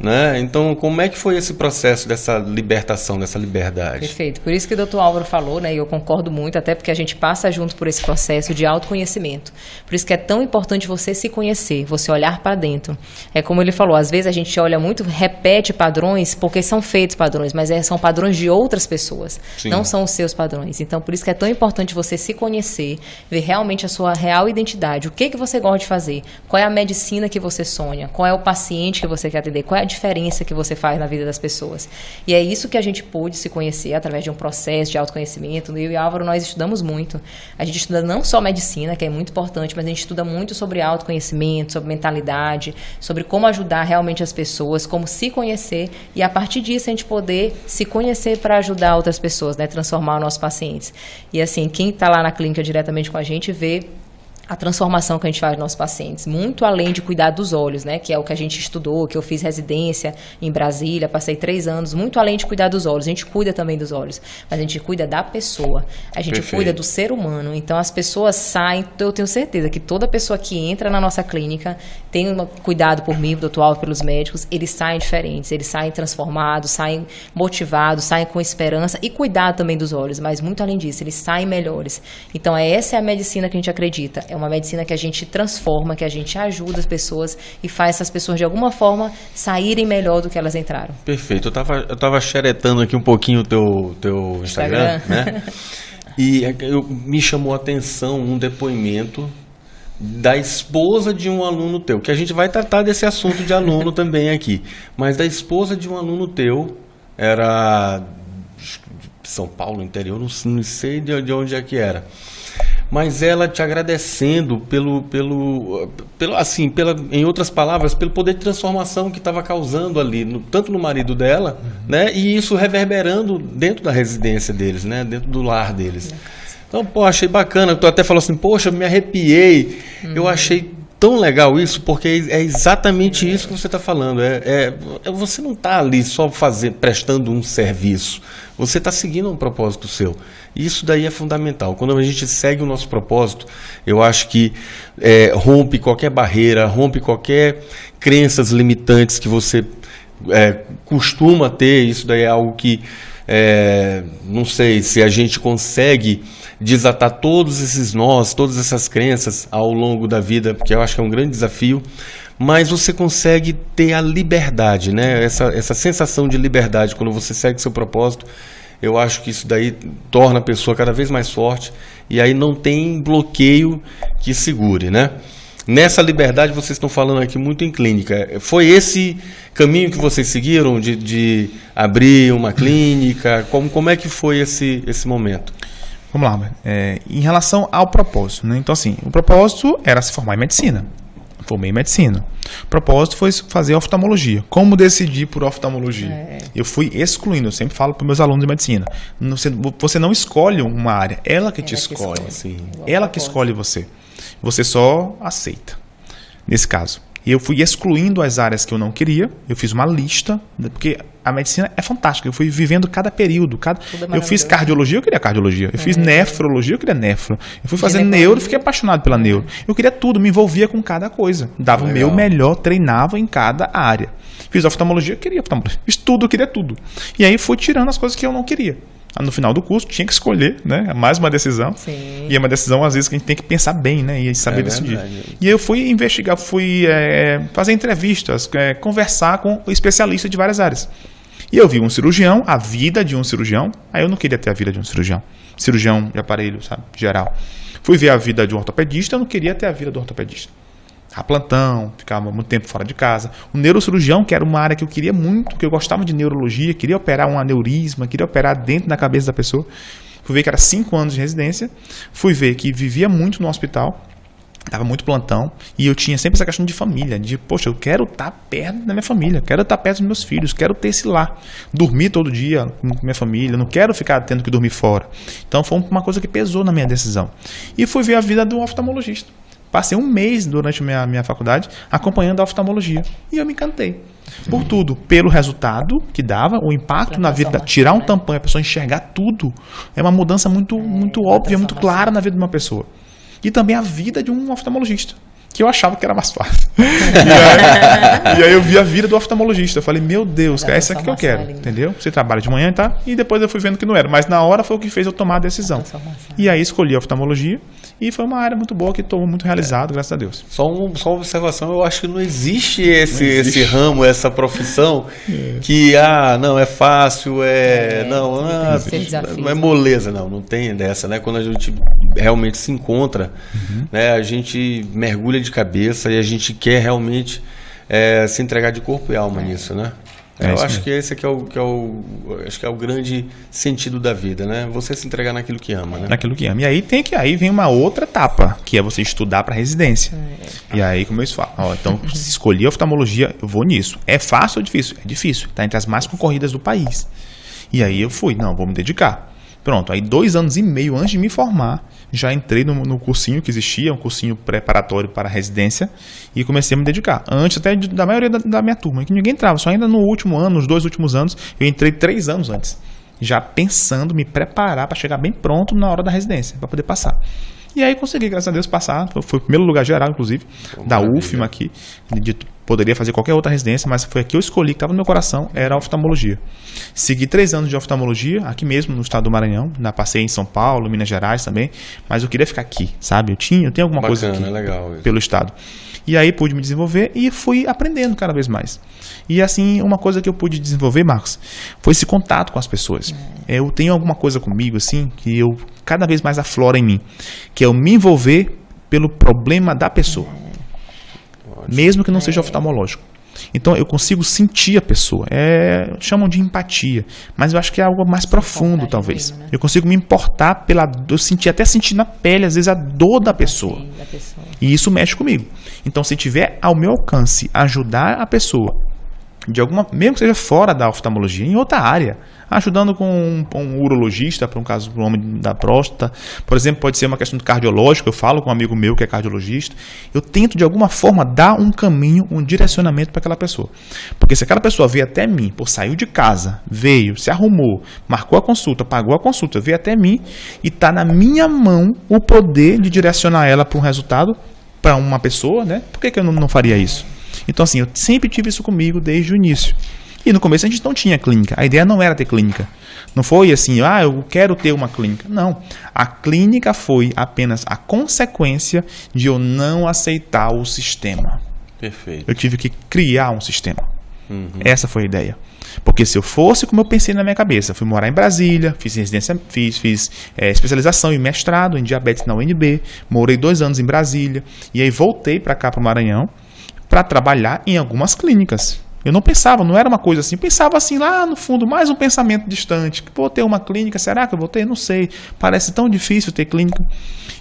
Né? Então, como é que foi esse processo dessa libertação, dessa liberdade? Perfeito. Por isso que o Dr. Álvaro falou, né, e eu concordo muito, até porque a gente passa junto por esse processo de autoconhecimento. Por isso que é tão importante você se conhecer, você olhar para dentro. É como ele falou, às vezes a gente olha muito, repete padrões, porque são feitos padrões, mas são padrões de outras pessoas, não são os seus padrões. Então, por isso que é tão importante você se conhecer, ver realmente a sua real identidade, o que você gosta de fazer, qual é a medicina que você sonha, qual é o paciente que você quer atender, qual é a a diferença que você faz na vida das pessoas. E é isso que a gente pôde se conhecer através de um processo de autoconhecimento. Eu e Álvaro, nós estudamos muito. A gente estuda não só medicina, que é muito importante, mas a gente estuda muito sobre autoconhecimento, sobre mentalidade, sobre como ajudar realmente as pessoas, como se conhecer, e a partir disso a gente poder se conhecer para ajudar outras pessoas, né, transformar os nossos pacientes. E assim, quem está lá na clínica diretamente com a gente vê a transformação que a gente faz nos nossos pacientes, muito além de cuidar dos olhos, né, que é o que a gente estudou, que eu fiz residência em Brasília, passei 3 anos, muito além de cuidar dos olhos, a gente cuida também dos olhos, mas a gente cuida da pessoa, a gente cuida do ser humano, então as pessoas saem, eu tenho certeza que toda pessoa que entra na nossa clínica, tem cuidado por mim, doutor Álvaro, pelos médicos, eles saem diferentes, eles saem transformados, saem motivados, saem com esperança e cuidado também dos olhos, mas muito além disso, eles saem melhores. Então essa é a medicina que a gente acredita. É uma medicina que a gente transforma, que a gente ajuda as pessoas e faz essas pessoas, de alguma forma, saírem melhor do que elas entraram. Perfeito. Eu tava xeretando aqui um pouquinho o teu Instagram, né? E me chamou a atenção um depoimento da esposa de um aluno teu, que a gente vai tratar desse assunto de aluno também aqui, mas da esposa de um aluno teu, era São Paulo, interior, não sei de onde é que era. Mas ela te agradecendo em outras palavras, pelo poder de transformação que estava causando ali, tanto no marido dela, né, e isso reverberando dentro da residência deles, né, dentro do lar deles. Então, achei bacana. Tu até falou assim, poxa, me arrepiei. Eu achei tão legal isso, porque é exatamente isso que você está falando. Você não está ali só prestando um serviço. Você está seguindo um propósito seu. Isso daí é fundamental. Quando a gente segue o nosso propósito, eu acho que rompe qualquer barreira, rompe qualquer crenças limitantes que você costuma ter. Isso daí é algo que, não sei se a gente consegue desatar todos esses nós, todas essas crenças ao longo da vida, porque eu acho que é um grande desafio, mas você consegue ter a liberdade, né? Essa sensação de liberdade quando você segue seu propósito. Eu acho que isso daí torna a pessoa cada vez mais forte e aí não tem bloqueio que segure, né? Nessa liberdade, vocês estão falando aqui muito em clínica. Foi esse caminho que vocês seguiram de abrir uma clínica? Como é que foi esse momento? Vamos lá, em relação ao propósito, né? Então, assim, o propósito era se formar em medicina. Formei em medicina. O propósito foi fazer oftalmologia. Como decidir por oftalmologia? Eu fui excluindo. Eu sempre falo para meus alunos de medicina. Você não escolhe uma área. Ela que te escolhe. Ela que escolhe você. Você só aceita. Nesse caso. E eu fui excluindo as áreas que eu não queria. Eu fiz uma lista, porque a medicina é fantástica. Eu fui vivendo cada período. Eu fiz cardiologia, eu queria cardiologia. Eu fiz nefrologia, eu queria nefro. Eu fui fazer neuro, fiquei apaixonado pela neuro. Eu queria tudo, me envolvia com cada coisa. Dava o meu melhor, treinava em cada área. Fiz oftalmologia, eu queria oftalmologia. Fiz tudo, eu queria tudo. E aí fui tirando as coisas que eu não queria. No final do curso, tinha que escolher, né? Mais uma decisão. Sim. E é uma decisão, às vezes, que a gente tem que pensar bem, né? E saber decidir. E eu fui investigar, fazer entrevistas, conversar com especialistas de várias áreas. E eu vi um cirurgião, a vida de um cirurgião. Aí eu não queria ter a vida de um cirurgião. Cirurgião de aparelho, sabe? Geral. Fui ver a vida de um ortopedista, eu não queria ter a vida do ortopedista. A plantão, ficava muito tempo fora de casa. O neurocirurgião, que era uma área que eu queria muito, que eu gostava de neurologia, queria operar um aneurisma, queria operar dentro da cabeça da pessoa. Fui ver que era 5 anos de residência. Fui ver que vivia muito no hospital, dava muito plantão, e eu tinha sempre essa questão de família, de, poxa, eu quero estar perto da minha família, quero estar perto dos meus filhos, quero ter esse lar, dormir todo dia com minha família, não quero ficar tendo que dormir fora. Então foi uma coisa que pesou na minha decisão. E fui ver a vida do oftalmologista. Passei 1 mês durante a minha faculdade acompanhando a oftalmologia. E eu me encantei. Por tudo. Pelo resultado que dava, o impacto na vida. Tirar um tampão e a pessoa enxergar tudo. É uma mudança muito óbvia, muito clara na vida de uma pessoa. E também a vida de um oftalmologista. Que eu achava que era mais fácil. E aí eu vi a vida do oftalmologista. Eu falei, meu Deus, é essa aqui que eu quero. Entendeu? Você trabalha de manhã, tá? E depois eu fui vendo que não era. Mas na hora foi o que fez eu tomar a decisão. E aí escolhi a oftalmologia. E foi uma área muito boa que estou muito realizado, graças a Deus. Só uma observação, eu acho que não existe esse ramo, essa profissão que, não, é fácil, não é moleza, não tem dessa, né? Quando a gente realmente se encontra, né, a gente mergulha de cabeça e a gente quer realmente se entregar de corpo e alma nisso, né? Eu acho que esse aqui acho que é o grande sentido da vida, né? Você se entregar naquilo que ama, né? Naquilo que ama. E aí vem uma outra etapa, que é você estudar para residência. E aí, como eu falo, então, se escolher oftalmologia, eu vou nisso. É fácil ou difícil? É difícil. Está entre as mais concorridas do país. E aí eu fui, vou me dedicar. Pronto, aí 2 anos e meio antes de me formar, já entrei no cursinho que existia, um cursinho preparatório para a residência, e comecei a me dedicar. Antes até da maioria da minha turma, que ninguém entrava, só ainda no último ano, nos 2 últimos anos, eu entrei 3 anos antes, já pensando, me preparar para chegar bem pronto na hora da residência, para poder passar. E aí consegui, graças a Deus, passar. Foi o primeiro lugar geral, inclusive, da UFMA aqui. Poderia fazer qualquer outra residência, mas foi a que eu escolhi, que estava no meu coração, era a oftalmologia. Segui 3 anos de oftalmologia, aqui mesmo no estado do Maranhão. Passei em São Paulo, Minas Gerais também. Mas eu queria ficar aqui, sabe? Eu tenho alguma coisa aqui legal, pelo estado. E aí pude me desenvolver e fui aprendendo cada vez mais. E assim, uma coisa que eu pude desenvolver, Marcos, foi esse contato com as pessoas. Eu tenho alguma coisa comigo, assim, que eu cada vez mais aflora em mim, que é eu me envolver pelo problema da pessoa. Mesmo que não seja oftalmológico. Então eu consigo sentir a pessoa. Chamam de empatia. Mas eu acho que é algo mais profundo, talvez. Mesmo, né? Eu consigo me importar até sentir na pele, às vezes, a dor da pessoa. E isso mexe comigo. Então, se tiver ao meu alcance ajudar a pessoa, mesmo que seja fora da oftalmologia, em outra área, ajudando com um urologista, para um caso do homem da próstata, por exemplo, pode ser uma questão de cardiológica, eu falo com um amigo meu que é cardiologista, eu tento de alguma forma dar um caminho, um direcionamento para aquela pessoa. Porque se aquela pessoa veio até mim, saiu de casa, veio, se arrumou, marcou a consulta, pagou a consulta, veio até mim e está na minha mão o poder de direcionar ela para um resultado, para uma pessoa, né? Por que eu não faria isso? Então, assim, eu sempre tive isso comigo desde o início. E no começo a gente não tinha clínica. A ideia não era ter clínica. Não foi assim, eu quero ter uma clínica. Não. A clínica foi apenas a consequência de eu não aceitar o sistema. Perfeito. Eu tive que criar um sistema. Essa foi a ideia. Porque se eu fosse como eu pensei na minha cabeça, fui morar em Brasília, fiz residência, fiz especialização e mestrado em diabetes na UNB, morei 2 anos em Brasília, e aí voltei para cá, para o Maranhão, para trabalhar em algumas clínicas. Eu não pensava, não era uma coisa assim, pensava assim lá no fundo, mais um pensamento distante, que vou ter uma clínica, será que eu vou ter? Não sei, parece tão difícil ter clínica.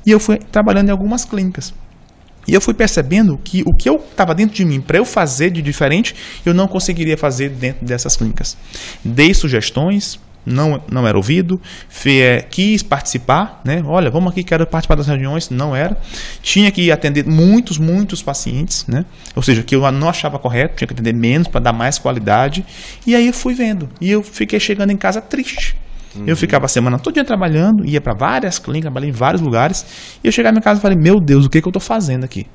E eu fui trabalhando em algumas clínicas. E eu fui percebendo que o que eu estava dentro de mim para eu fazer de diferente, eu não conseguiria fazer dentro dessas clínicas. Dei sugestões, não era ouvido, quis participar, né? Olha, vamos aqui, quero participar das reuniões, não era. Tinha que atender muitos pacientes, né? Ou seja, que eu não achava correto, tinha que atender menos para dar mais qualidade. E aí eu fui vendo, e eu fiquei chegando em casa triste. Eu ficava a semana todo dia trabalhando, ia para várias clínicas, trabalhei em vários lugares, e eu chegava em casa e falei, meu Deus, o que eu estou fazendo aqui?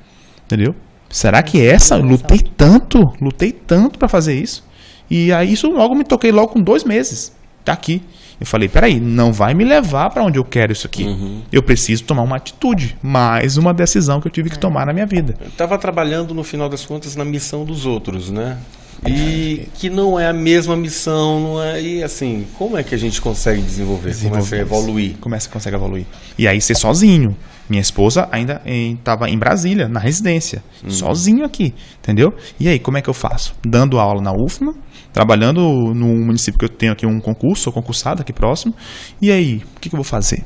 Entendeu? Será que lutei tanto para fazer isso? E aí isso logo me toquei logo com 2 meses. Tá aqui. Eu falei, peraí, não vai me levar para onde eu quero isso aqui. Eu preciso tomar uma atitude, mais uma decisão que eu tive que tomar na minha vida. Eu estava trabalhando, no final das contas, na missão dos outros, né? E que não é a mesma missão, não é? E assim, como é que a gente consegue desenvolver? Começa a evoluir. Consegue evoluir. E aí ser sozinho. Minha esposa ainda estava em Brasília, na residência. Sozinho aqui, entendeu? E aí, como é que eu faço? Dando aula na UFMA, trabalhando no município que eu tenho aqui um concurso, sou concursado aqui próximo. E aí, o que eu vou fazer?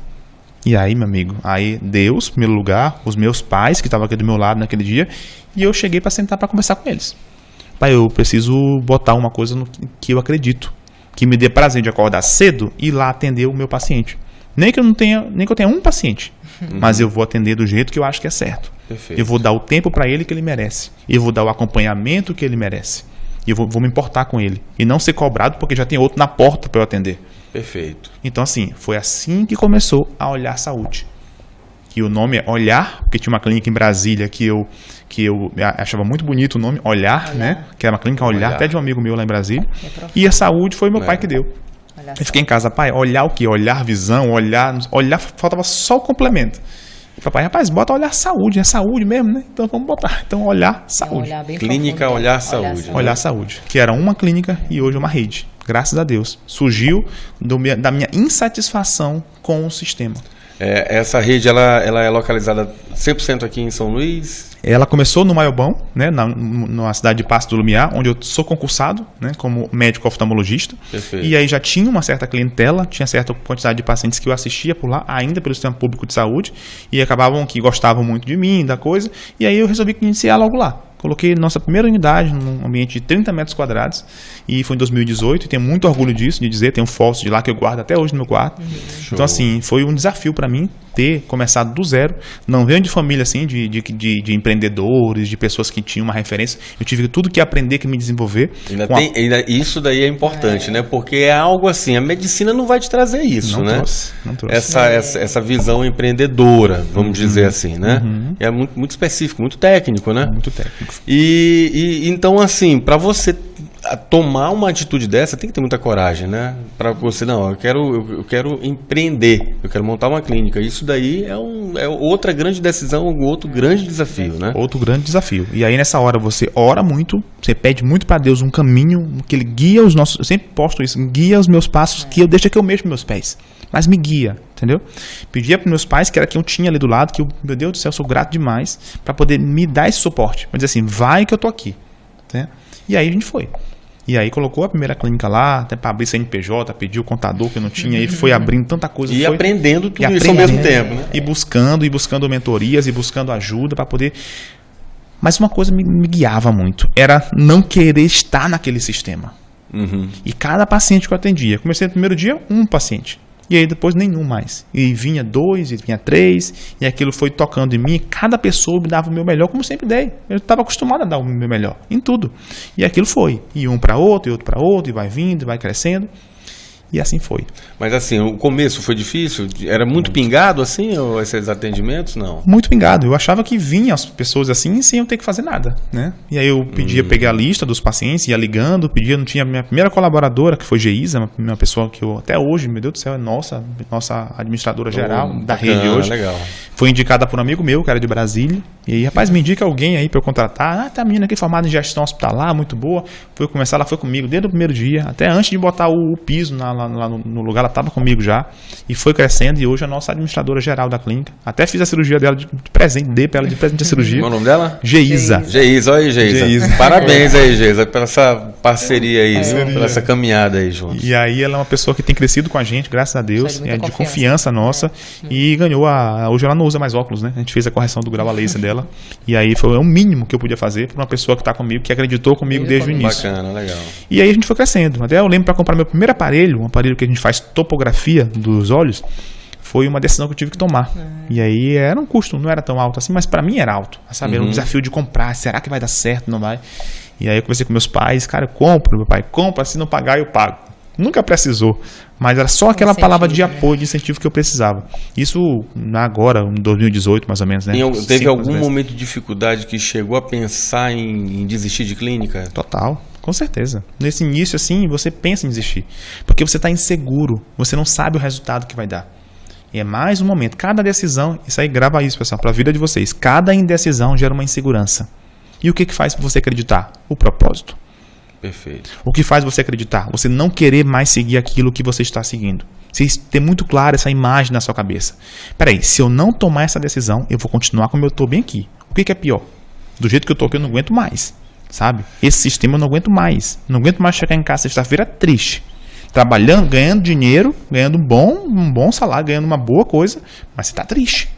E aí, meu amigo, aí Deus, em primeiro lugar, os meus pais, que estavam aqui do meu lado naquele dia, e eu cheguei para sentar para conversar com eles. Pai, eu preciso botar uma coisa no que eu acredito, que me dê prazer de acordar cedo e ir lá atender o meu paciente. Nem que eu tenha um paciente, mas eu vou atender do jeito que eu acho que é certo. Perfeito. Eu vou dar o tempo para ele que ele merece. Eu vou dar o acompanhamento que ele merece. E eu vou me importar com ele. E não ser cobrado porque já tem outro na porta para eu atender. Perfeito. Então, assim, foi assim que começou a Olhar Saúde. Que o nome é Olhar, porque tinha uma clínica em Brasília que eu achava muito bonito o nome, Olhar, né? Que era uma clínica Olhar, até de um amigo meu lá em Brasília. E a saúde foi meu pai que deu. Eu fiquei em casa, pai, olhar o quê? Olhar visão, olhar, faltava só o complemento. E papai, rapaz, bota Olhar Saúde, é saúde mesmo, né? Então vamos botar. Então, Olhar Saúde. Clínica Olhar Saúde. Olhar Saúde, que era uma clínica e hoje é uma rede. Graças a Deus. Surgiu da minha insatisfação com o sistema. Essa rede, ela é localizada 100% aqui em São Luís? Ela começou no Maiobão, né, na cidade de Passo do Lumiar, onde eu sou concursado, né, como médico oftalmologista. Perfeito. E aí já tinha uma certa clientela, tinha certa quantidade de pacientes que eu assistia por lá, ainda pelo sistema público de saúde, e acabavam que gostavam muito de mim, da coisa, e aí eu resolvi iniciar logo lá. Coloquei nossa primeira unidade num ambiente de 30 metros quadrados e foi em 2018 e tenho muito orgulho disso, de dizer, tenho fotos de lá que eu guardo até hoje no meu quarto. Então assim, foi um desafio para mim ter começado do zero. Não venho de família assim, de empreendedores, de pessoas que tinham uma referência. Eu tive tudo que aprender, que me desenvolver. Isso daí é importante, né? Porque é algo assim, a medicina não vai te trazer isso, não né? Não trouxe. Essa visão empreendedora, vamos dizer assim, né? É muito específico, muito técnico, né? Muito técnico. E então, assim, para você tomar uma atitude dessa, tem que ter muita coragem, né? Para você, não, eu quero empreender, eu quero montar uma clínica. Isso daí é outra grande decisão, outro grande desafio, né? Outro grande desafio. E aí nessa hora você ora muito, você pede muito para Deus um caminho, que Ele guia os nossos, eu sempre posto isso, guia os meus passos, que eu deixo que eu mexo meus pés, mas me guia, entendeu? Pedia para meus pais, que era quem eu tinha ali do lado, que eu, meu Deus do céu, eu sou grato demais, para poder me dar esse suporte, para dizer assim, vai que eu tô aqui, né? E aí a gente foi. E aí colocou a primeira clínica lá, até para abrir CNPJ, pediu o contador que eu não tinha, e foi abrindo tanta coisa. E foi aprendendo tudo isso ao mesmo tempo, né? E buscando mentorias, e buscando ajuda para poder... Mas uma coisa me guiava muito, era não querer estar naquele sistema. E cada paciente que eu atendia, comecei no primeiro dia, um paciente. E aí depois nenhum mais. E vinha 2, e vinha 3, e aquilo foi tocando em mim. Cada pessoa me dava o meu melhor, como sempre dei. Eu estava acostumado a dar o meu melhor, em tudo. E aquilo foi. E um para outro, e outro para outro, e vai vindo, e vai crescendo. E assim foi. Mas assim, o começo foi difícil? Era muito pingado assim, ou esses atendimentos? Não? Muito pingado. Eu achava que vinham as pessoas assim sem eu ter que fazer nada, né? E aí eu pedia, peguei a lista dos pacientes, ia ligando, pedia, não tinha minha primeira colaboradora, que foi Geisa, uma pessoa que eu, até hoje, meu Deus do céu, é nossa administradora geral da rede hoje. Legal. Foi indicada por um amigo meu, que era de Brasília. E aí, rapaz, me indica alguém aí para eu contratar. Ah, tá a menina aqui formada em gestão hospitalar, muito boa. Foi começar, ela foi comigo desde o primeiro dia, até antes de botar o piso lá no lugar, ela estava comigo já. E foi crescendo, e hoje é a nossa administradora geral da clínica. Até fiz a cirurgia dela de presente, dei para ela de presente a cirurgia. Qual é o nome dela? Geisa. Geisa, olha aí, Geisa. Parabéns aí, Geisa, pela essa parceria aí, viu? Pela essa caminhada aí juntos. E aí ela é uma pessoa que tem crescido com a gente, graças a Deus, é de confiança nossa. E ganhou hoje ela não usa mais óculos, né? A gente fez a correção do grau a laser dela. E aí foi o mínimo que eu podia fazer para uma pessoa que está comigo, que acreditou comigo desde o início. Bacana, legal. E aí a gente foi crescendo. Até eu lembro, para comprar meu primeiro aparelho, um aparelho que a gente faz topografia dos olhos, foi uma decisão que eu tive que tomar. E aí era um custo, não era tão alto assim, mas para mim era alto. Sabe? Era um desafio de comprar. Será que vai dar certo? Não vai? E aí eu conversei com meus pais, cara, eu compro, meu pai, compra, se não pagar eu pago. Nunca precisou, mas era só aquela palavra de apoio, de incentivo que eu precisava. Isso agora, em 2018 mais ou menos, né? Teve algum momento de dificuldade que chegou a pensar em desistir de clínica? Total, com certeza. Nesse início assim, você pensa em desistir, porque você está inseguro, você não sabe o resultado que vai dar. E é mais um momento, cada decisão, isso aí grava isso, pessoal, para a vida de vocês. Cada indecisão gera uma insegurança. E o que faz você acreditar? O propósito. Perfeito. O que faz você acreditar? Você não querer mais seguir aquilo que você está seguindo. Você ter muito claro essa imagem na sua cabeça. Peraí, se eu não tomar essa decisão, eu vou continuar como eu estou bem aqui. O que é pior? Do jeito que eu estou aqui, eu não aguento mais. Sabe? Esse sistema eu não aguento mais. Não aguento mais chegar em casa sexta-feira triste. Trabalhando, ganhando dinheiro, ganhando um bom salário, ganhando uma boa coisa, mas você está triste.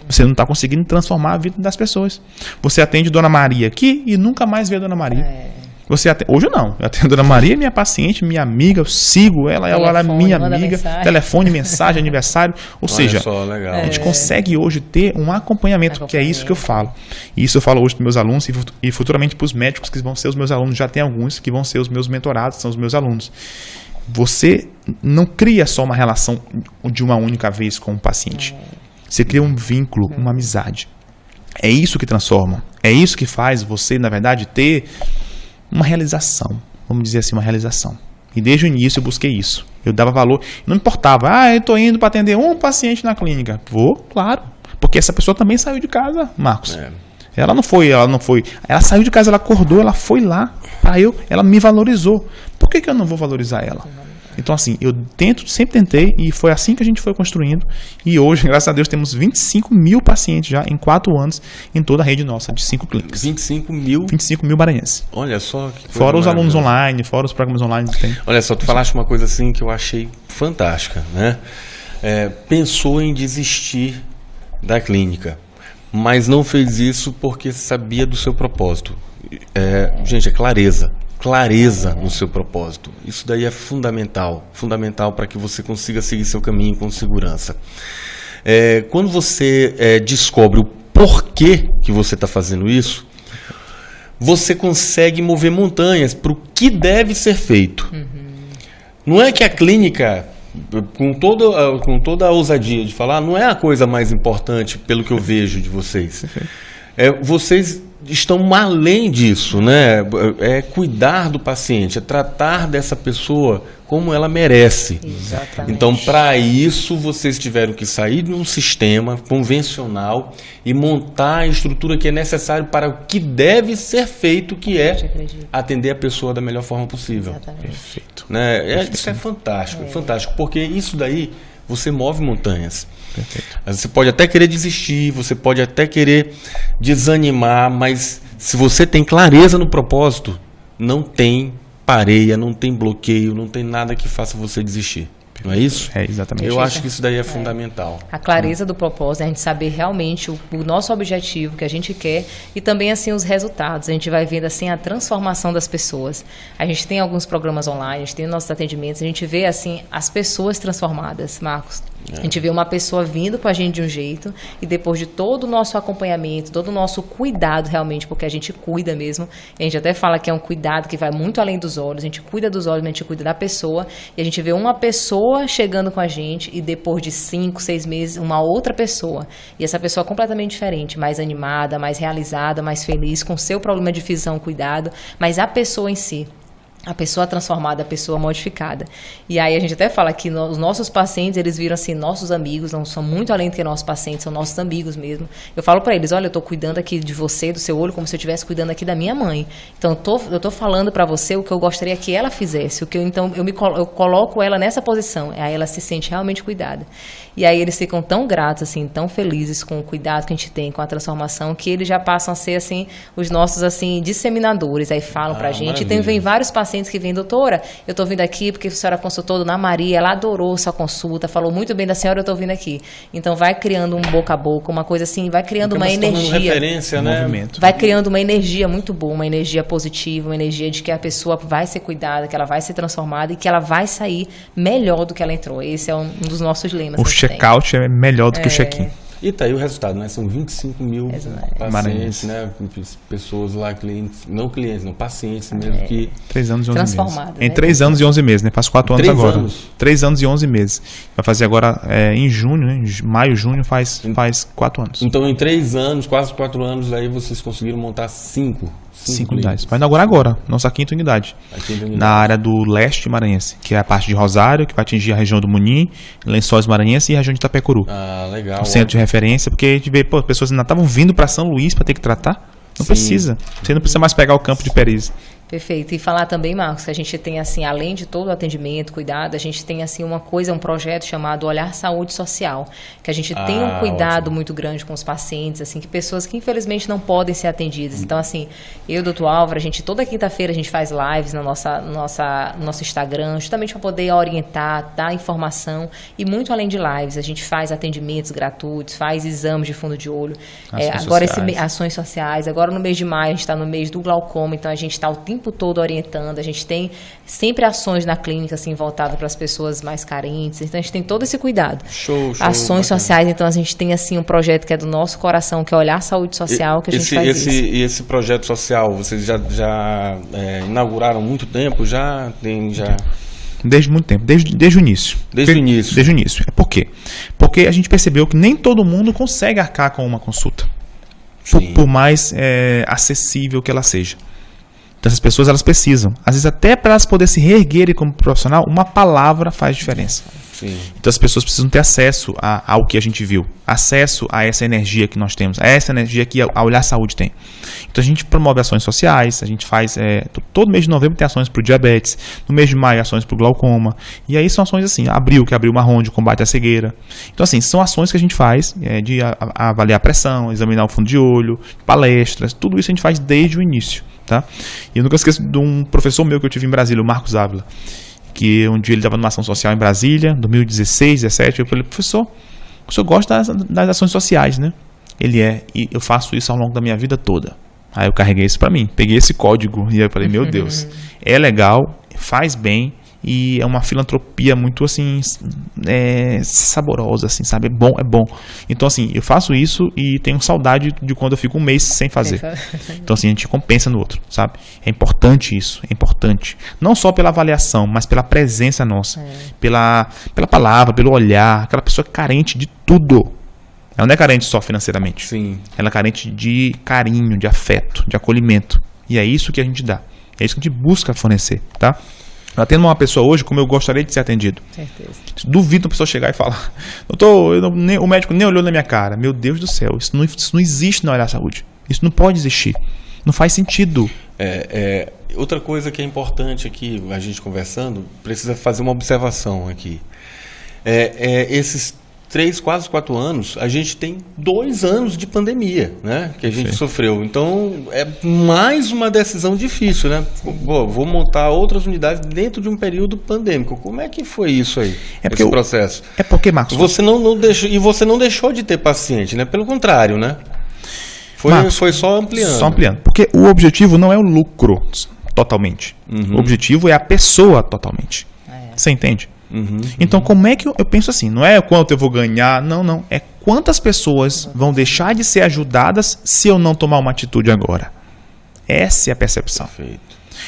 Você não está conseguindo transformar a vida das pessoas. Você atende Dona Maria aqui e nunca mais vê a Dona Maria. Hoje não, eu atendo a Dona Maria, minha paciente, minha amiga, eu sigo ela é minha amiga, telefone, mensagem, aniversário, ou seja, só, legal. A gente consegue hoje ter um acompanhamento, que é isso que eu falo. E isso eu falo hoje para meus alunos e futuramente para os médicos que vão ser os meus alunos, já tem alguns que vão ser os meus mentorados, são os meus alunos. Você não cria só uma relação de uma única vez com o paciente, você cria um vínculo, uma amizade. É isso que transforma, é isso que faz você, na verdade, ter uma realização, vamos dizer assim, uma realização. E desde o início eu busquei isso. Eu dava valor, não importava, eu estou indo para atender um paciente na clínica. Vou, claro, porque essa pessoa também saiu de casa, Marcos. Ela não foi, ela saiu de casa, ela acordou, ela foi lá, ela me valorizou. Por que eu não vou valorizar ela? Então, assim, eu sempre tentei e foi assim que a gente foi construindo. E hoje, graças a Deus, temos 25 mil pacientes já em 4 anos em toda a rede nossa de 5 clínicas. 25 mil? 25 mil maranhenses. Olha só que coisa fora os alunos maravilhosa. online, fora os programas online que tem. Olha só, tu falaste uma coisa assim que eu achei fantástica, né? Pensou em desistir da clínica, mas não fez isso porque sabia do seu propósito. Gente, é clareza no seu propósito. Isso daí é fundamental para que você consiga seguir seu caminho com segurança. Quando você descobre o porquê que você está fazendo isso, você consegue mover montanhas para o que deve ser feito. Não é que a clínica, com toda a ousadia de falar, não é a coisa mais importante pelo que eu vejo de vocês. Vocês estão além disso, né? É cuidar do paciente, é tratar dessa pessoa como ela merece. Exatamente. Então, para isso, vocês tiveram que sair de um sistema convencional e montar a estrutura que é necessária para o que deve ser feito, que é atender a pessoa da melhor forma possível. Exatamente. Perfeito. Né? Isso é fantástico, fantástico, porque isso daí você move montanhas. Perfeito. Você pode até querer desistir, você pode até querer desanimar, mas se você tem clareza no propósito, não tem pareia, não tem bloqueio, não tem nada que faça você desistir. Não é isso? É, exatamente. Eu acho que isso daí é fundamental. A clareza do propósito, a gente saber realmente o nosso objetivo, que a gente quer, e também assim os resultados. A gente vai vendo assim a transformação das pessoas. A gente tem alguns programas online, a gente tem nossos atendimentos, a gente vê assim as pessoas transformadas, Marcos. A gente vê uma pessoa vindo com a gente de um jeito e depois de todo o nosso acompanhamento, todo o nosso cuidado realmente, porque a gente cuida mesmo, a gente até fala que é um cuidado que vai muito além dos olhos, a gente cuida dos olhos, mas a gente cuida da pessoa, e a gente vê uma pessoa chegando com a gente e depois de 5, 6 meses, uma outra pessoa. E essa pessoa completamente diferente, mais animada, mais realizada, mais feliz, com seu problema de visão, cuidado, mas a pessoa em si. A pessoa transformada, a pessoa modificada. E aí a gente até fala que os nossos pacientes, eles viram assim, nossos amigos, não são muito além do que nossos pacientes, são nossos amigos mesmo. Eu falo para eles, olha, eu estou cuidando aqui de você, do seu olho, como se eu estivesse cuidando aqui da minha mãe. Então eu tô falando para você o que eu gostaria que ela fizesse, então eu coloco ela nessa posição, aí ela se sente realmente cuidada. E aí eles ficam tão gratos, assim, tão felizes com o cuidado que a gente tem, com a transformação, que eles já passam a ser, assim, os nossos, assim, disseminadores. Aí falam pra gente. E vem vários pacientes que vêm, doutora, eu tô vindo aqui porque a senhora consultou Dona Maria, ela adorou sua consulta, falou muito bem da senhora, eu tô vindo aqui. Então vai criando um boca a boca, uma coisa assim, vai criando uma energia. Referência, né? Movimento. Vai criando uma energia muito boa, uma energia positiva, uma energia de que a pessoa vai ser cuidada, que ela vai ser transformada e que ela vai sair melhor do que ela entrou. Esse é um dos nossos lemas. O check-out é melhor do que o check-in. E tá aí o resultado, né? São 25 mil pacientes, né? Pessoas lá, clientes, não, pacientes mesmo que... 3 anos e 11 meses. Transformadas, Em né? 3 anos e 11 meses, né? Faço 4 anos 3 agora. anos? 3 anos e 11 meses. Vai fazer agora em junho, né? Maio, junho, faz 4 anos. Então, em 3 anos, quase 4 anos, aí vocês conseguiram montar 5 unidades. Vai inaugurar agora, nossa quinta unidade. Na área do leste maranhense, que é a parte de Rosário, que vai atingir a região do Munim, Lençóis Maranhense e a região de Itapecuru. Ah, legal. Um centro de referência, porque a gente vê, pô, pessoas ainda estavam vindo para São Luís para ter que tratar. Não precisa. Você não precisa mais pegar o campo de Perize. Perfeito. E falar também, Marcos, que a gente tem, assim, além de todo o atendimento, cuidado, a gente tem, assim, um projeto chamado Olhar Saúde Social, que a gente tem um cuidado muito grande com os pacientes, assim, que pessoas que infelizmente não podem ser atendidas. Então, assim, eu, doutor Álvaro, a gente, toda quinta-feira a gente faz lives no nosso Instagram, justamente para poder orientar, dar informação, e muito além de lives, a gente faz atendimentos gratuitos, faz exames de fundo de olho. Ações sociais. Agora, no mês de maio, a gente está no mês do glaucoma, então a gente está o tempo todo orientando, a gente tem sempre ações na clínica assim voltadas para as pessoas mais carentes, então a gente tem todo esse cuidado. Show, ações sociais, então a gente tem assim um projeto que é do nosso coração, que é Olhar Saúde Social, que a gente faz isso. E esse projeto social, vocês já inauguraram há muito tempo? Desde muito tempo, desde o início. Desde o início. Desde o início. Por quê? Porque a gente percebeu que nem todo mundo consegue arcar com uma consulta, por mais acessível que ela seja. Então, essas pessoas, elas precisam. Às vezes, até para elas poderem se reerguerem como profissional, uma palavra faz diferença. Sim. Então as pessoas precisam ter acesso ao que a gente viu, acesso a essa energia que nós temos, a essa energia que a Olhar Saúde tem. Então a gente promove ações sociais, a gente faz, todo mês de novembro tem ações para o diabetes, no mês de maio ações para o glaucoma, e aí são ações assim, abril marrom de combate à cegueira. Então assim, são ações que a gente faz de avaliar a pressão, examinar o fundo de olho, palestras, tudo isso a gente faz desde o início. Tá? E eu nunca esqueço de um professor meu que eu tive em Brasília, o Marcos Ávila, que um dia ele estava numa ação social em Brasília, 2016, 2017, eu falei, professor, o senhor gosta das ações sociais, né? Ele e eu faço isso ao longo da minha vida toda. Aí eu carreguei isso para mim, peguei esse código e aí eu falei, meu Deus, é legal, faz bem e é uma filantropia muito assim, saborosa, assim, sabe? É bom. Então assim, eu faço isso e tenho saudade de quando eu fico um mês sem fazer. Então assim, a gente compensa no outro, sabe? É importante isso, é importante. Não só pela avaliação, mas pela presença nossa, pela palavra, pelo olhar, aquela pessoa carente de tudo. Ela não é carente só financeiramente. Sim. Ela é carente de carinho, de afeto, de acolhimento. E é isso que a gente dá. É isso que a gente busca fornecer, tá? Eu atendo uma pessoa hoje como eu gostaria de ser atendido. Certeza. Duvido uma pessoa chegar e falar, doutor, o médico nem olhou na minha cara. Meu Deus do céu, isso não existe na Olhar Saúde. Isso não pode existir. Não faz sentido. Outra coisa que é importante aqui, a gente conversando, precisa fazer uma observação aqui. Esses 3, quase 4 anos, a gente tem 2 anos de pandemia, né? Que a gente sofreu. Então, é mais uma decisão difícil, né? Vou montar outras unidades dentro de um período pandêmico. Como é que foi isso aí, esse processo? É porque, Marcos... Você não deixou de ter paciente, né? Pelo contrário, né? Foi só ampliando. Só ampliando. Porque o objetivo não é o lucro totalmente. O objetivo é a pessoa totalmente. Você entende? Então, como é que eu penso assim? Não é quanto eu vou ganhar, não. É quantas pessoas vão deixar de ser ajudadas se eu não tomar uma atitude agora. Essa é a percepção. Perfeito.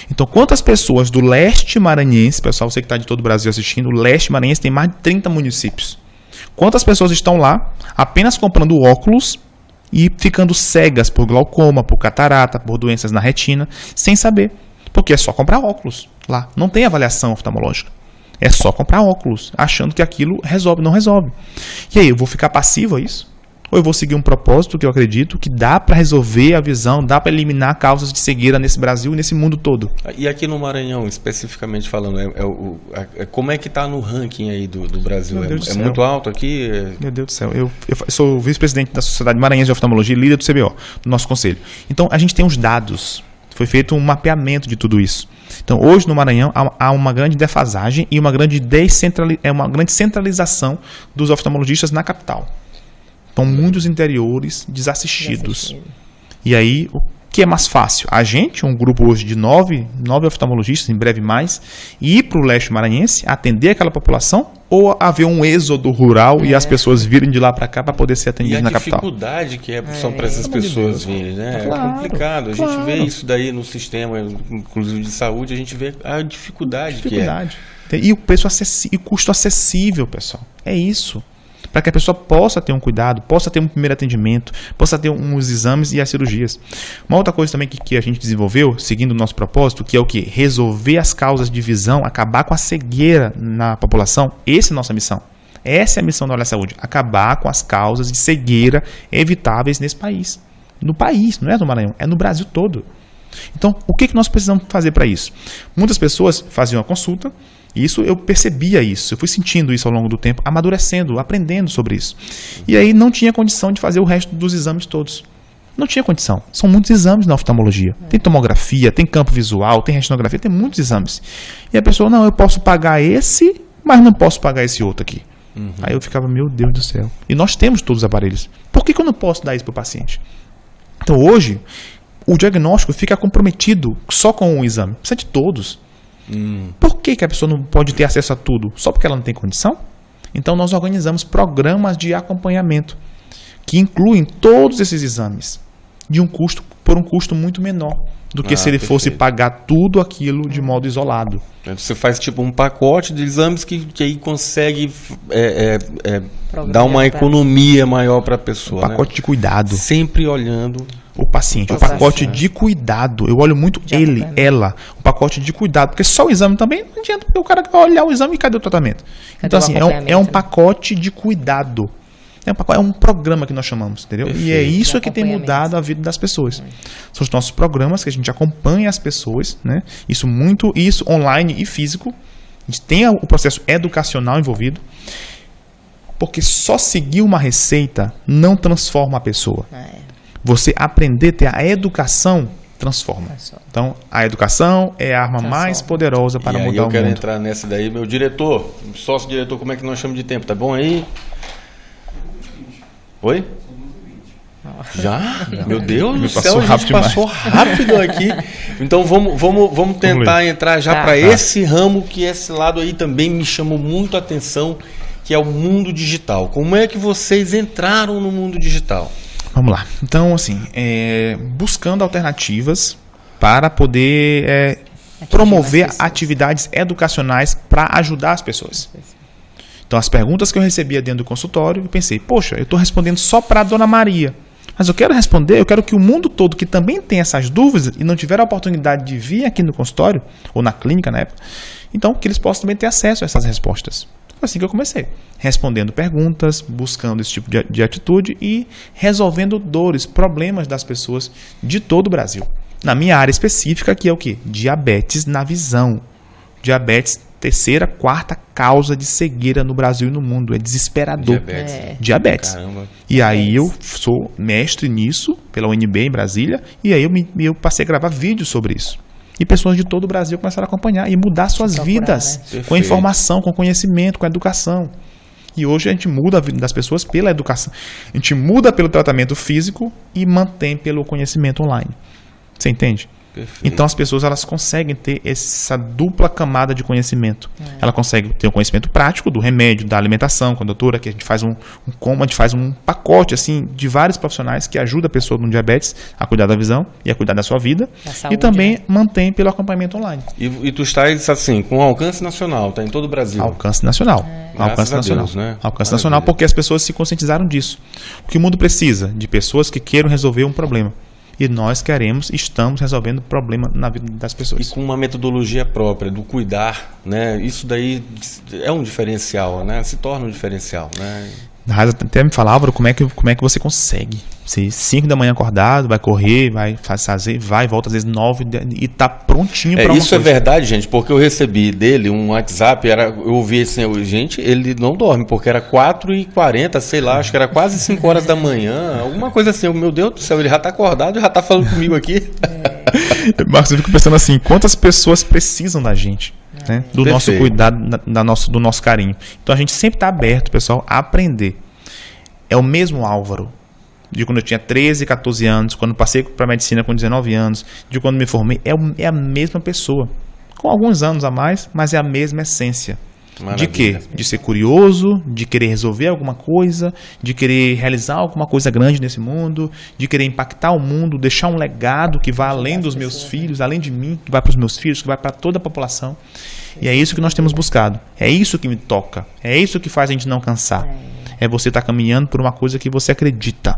Então, quantas pessoas do leste maranhense, pessoal, você que está de todo o Brasil assistindo, o leste maranhense tem mais de 30 municípios. Quantas pessoas estão lá apenas comprando óculos e ficando cegas por glaucoma, por catarata, por doenças na retina, sem saber? Porque é só comprar óculos lá. Não tem avaliação oftalmológica. É só comprar óculos, achando que aquilo resolve, não resolve. E aí, eu vou ficar passivo a isso? Ou eu vou seguir um propósito que eu acredito que dá para resolver a visão, dá para eliminar causas de cegueira nesse Brasil e nesse mundo todo? E aqui no Maranhão, especificamente falando, como é que está no ranking aí do Brasil? É muito alto aqui? Meu Deus do céu. Eu sou vice-presidente da Sociedade Maranhense de Oftalmologia e líder do CBO, do nosso conselho. Então, a gente tem os dados. Foi feito um mapeamento de tudo isso. Então, hoje no Maranhão há uma grande defasagem e uma grande centralização dos oftalmologistas na capital. Então, muitos interiores desassistidos. E aí, o que é mais fácil? A gente, um grupo hoje de 9 oftalmologistas, em breve mais, ir para o leste maranhense, atender aquela população, ou haver um êxodo rural e as pessoas virem de lá para cá para poder ser atendidas na capital? E a dificuldade que são para essas pessoas virem, né? Claro, é complicado. A gente claro. vê isso daí no sistema, inclusive de saúde, a gente vê a dificuldade. Que é. E o preço e o custo acessível, pessoal. É isso. Para que a pessoa possa ter um cuidado, possa ter um primeiro atendimento, possa ter uns exames e as cirurgias. Uma outra coisa também que a gente desenvolveu, seguindo o nosso propósito, que é o quê? Resolver as causas de visão, acabar com a cegueira na população. Essa é a nossa missão. Essa é a missão da Olhar Saúde. Acabar com as causas de cegueira evitáveis nesse país. No país, não é no Maranhão, é no Brasil todo. Então, o que nós precisamos fazer para isso? Muitas pessoas faziam a consulta, e isso eu percebia isso, eu fui sentindo isso ao longo do tempo, amadurecendo, aprendendo sobre isso. E aí não tinha condição de fazer o resto dos exames todos. Não tinha condição. São muitos exames na oftalmologia. Tem tomografia, tem campo visual, tem retinografia, tem muitos exames. E a pessoa, não, eu posso pagar esse, mas não posso pagar esse outro aqui. Aí eu ficava, meu Deus do céu. E nós temos todos os aparelhos. Por que eu não posso dar isso para o paciente? Então hoje, o diagnóstico fica comprometido só com um exame. Precisa de todos. Por que a pessoa não pode ter acesso a tudo? Só porque ela não tem condição? Então nós organizamos programas de acompanhamento que incluem todos esses exames por um custo muito menor. do que se ele fosse pagar tudo aquilo de modo isolado. Você faz tipo um pacote de exames que aí consegue dar uma economia maior para a pessoa. Um pacote de cuidado. Sempre olhando o paciente. O pacote de cuidado. Eu olho muito ela. O pacote de cuidado. Porque só o exame também não adianta, porque o cara vai olhar o exame e cadê o tratamento? Então, assim, é um pacote de cuidado. É um programa que nós chamamos, entendeu? Perfeito. E é isso que tem mudado a vida das pessoas. São os nossos programas que a gente acompanha as pessoas, né? Isso online e físico. A gente tem o processo educacional envolvido. Porque só seguir uma receita não transforma a pessoa. Você aprender a ter a educação transforma. Então, a educação é a arma mais poderosa para mudar o mundo. Eu quero entrar nessa daí. Meu diretor, sócio-diretor, como é que nós chamamos de tempo? Tá bom aí? Oi? Já? Meu Deus do céu, a gente passou rápido aqui. Então vamos tentar entrar já para esse ramo, que esse lado aí também me chamou muito a atenção, que é o mundo digital. Como é que vocês entraram no mundo digital? Vamos lá. Então, assim, buscando alternativas para poder promover atividades educacionais para ajudar as pessoas. Então, as perguntas que eu recebia dentro do consultório, eu pensei, poxa, eu estou respondendo só para a Dona Maria. Mas eu quero que o mundo todo que também tem essas dúvidas e não tiver a oportunidade de vir aqui no consultório, ou na clínica na época, então que eles possam também ter acesso a essas respostas. Foi assim que eu comecei, respondendo perguntas, buscando esse tipo de atitude e resolvendo dores, problemas das pessoas de todo o Brasil. Na minha área específica, que é o quê? Diabetes na visão. Diabetes, terceira, quarta causa de cegueira no Brasil e no mundo. É desesperador. Diabetes. Caramba. E aí eu sou mestre nisso, pela UNB em Brasília, e aí eu passei a gravar vídeos sobre isso. E pessoas de todo o Brasil começaram a acompanhar e mudar suas vidas, com informação, com conhecimento, com educação. E hoje a gente muda a vida das pessoas pela educação. A gente muda pelo tratamento físico e mantém pelo conhecimento online. Você entende? Perfeito. Então as pessoas elas conseguem ter essa dupla camada de conhecimento. Ela consegue ter o conhecimento prático do remédio, da alimentação, com a doutora, que a gente faz a gente faz um pacote assim de vários profissionais que ajuda a pessoa com diabetes a cuidar da visão e a cuidar da sua vida, saúde, e também mantém pelo acompanhamento online. E tu estás assim com alcance nacional, tá em todo o Brasil. Alcance nacional. Alcance nacional. Deus, né? Alcance nacional, porque as pessoas se conscientizaram disso. O que o mundo precisa de pessoas que queiram resolver um problema. E nós estamos resolvendo problema na vida das pessoas. E com uma metodologia própria, do cuidar, né? Isso daí é um diferencial, né? Se torna um diferencial, né? Até me falava, como é que você consegue? Você 5 da manhã acordado, vai correr, vai volta às vezes 9 e tá prontinho para uma isso coisa. É verdade, gente, porque eu recebi dele um WhatsApp, eu ouvi assim, gente, ele não dorme, porque era 4h40, sei lá, acho que era quase 5 horas da manhã, alguma coisa assim, meu Deus do céu, ele já tá acordado e já tá falando comigo aqui. Marcos, eu fico pensando assim, quantas pessoas precisam da gente? Né? Do nosso cuidado, do nosso carinho. Então a gente sempre está aberto, pessoal, a aprender. É o mesmo Álvaro de quando eu tinha 13, 14 anos, quando passei para a medicina com 19 anos, de quando me formei, é a mesma pessoa. Com alguns anos a mais, mas é a mesma essência. Maravilha. De quê? De ser curioso, de querer resolver alguma coisa, de querer realizar alguma coisa grande nesse mundo, de querer impactar o mundo, deixar um legado que vai além dos meus filhos, além de mim, que vai para os meus filhos, que vai para toda a população. E é isso que nós temos buscado. É isso que me toca. É isso que faz a gente não cansar. É você estar caminhando por uma coisa que você acredita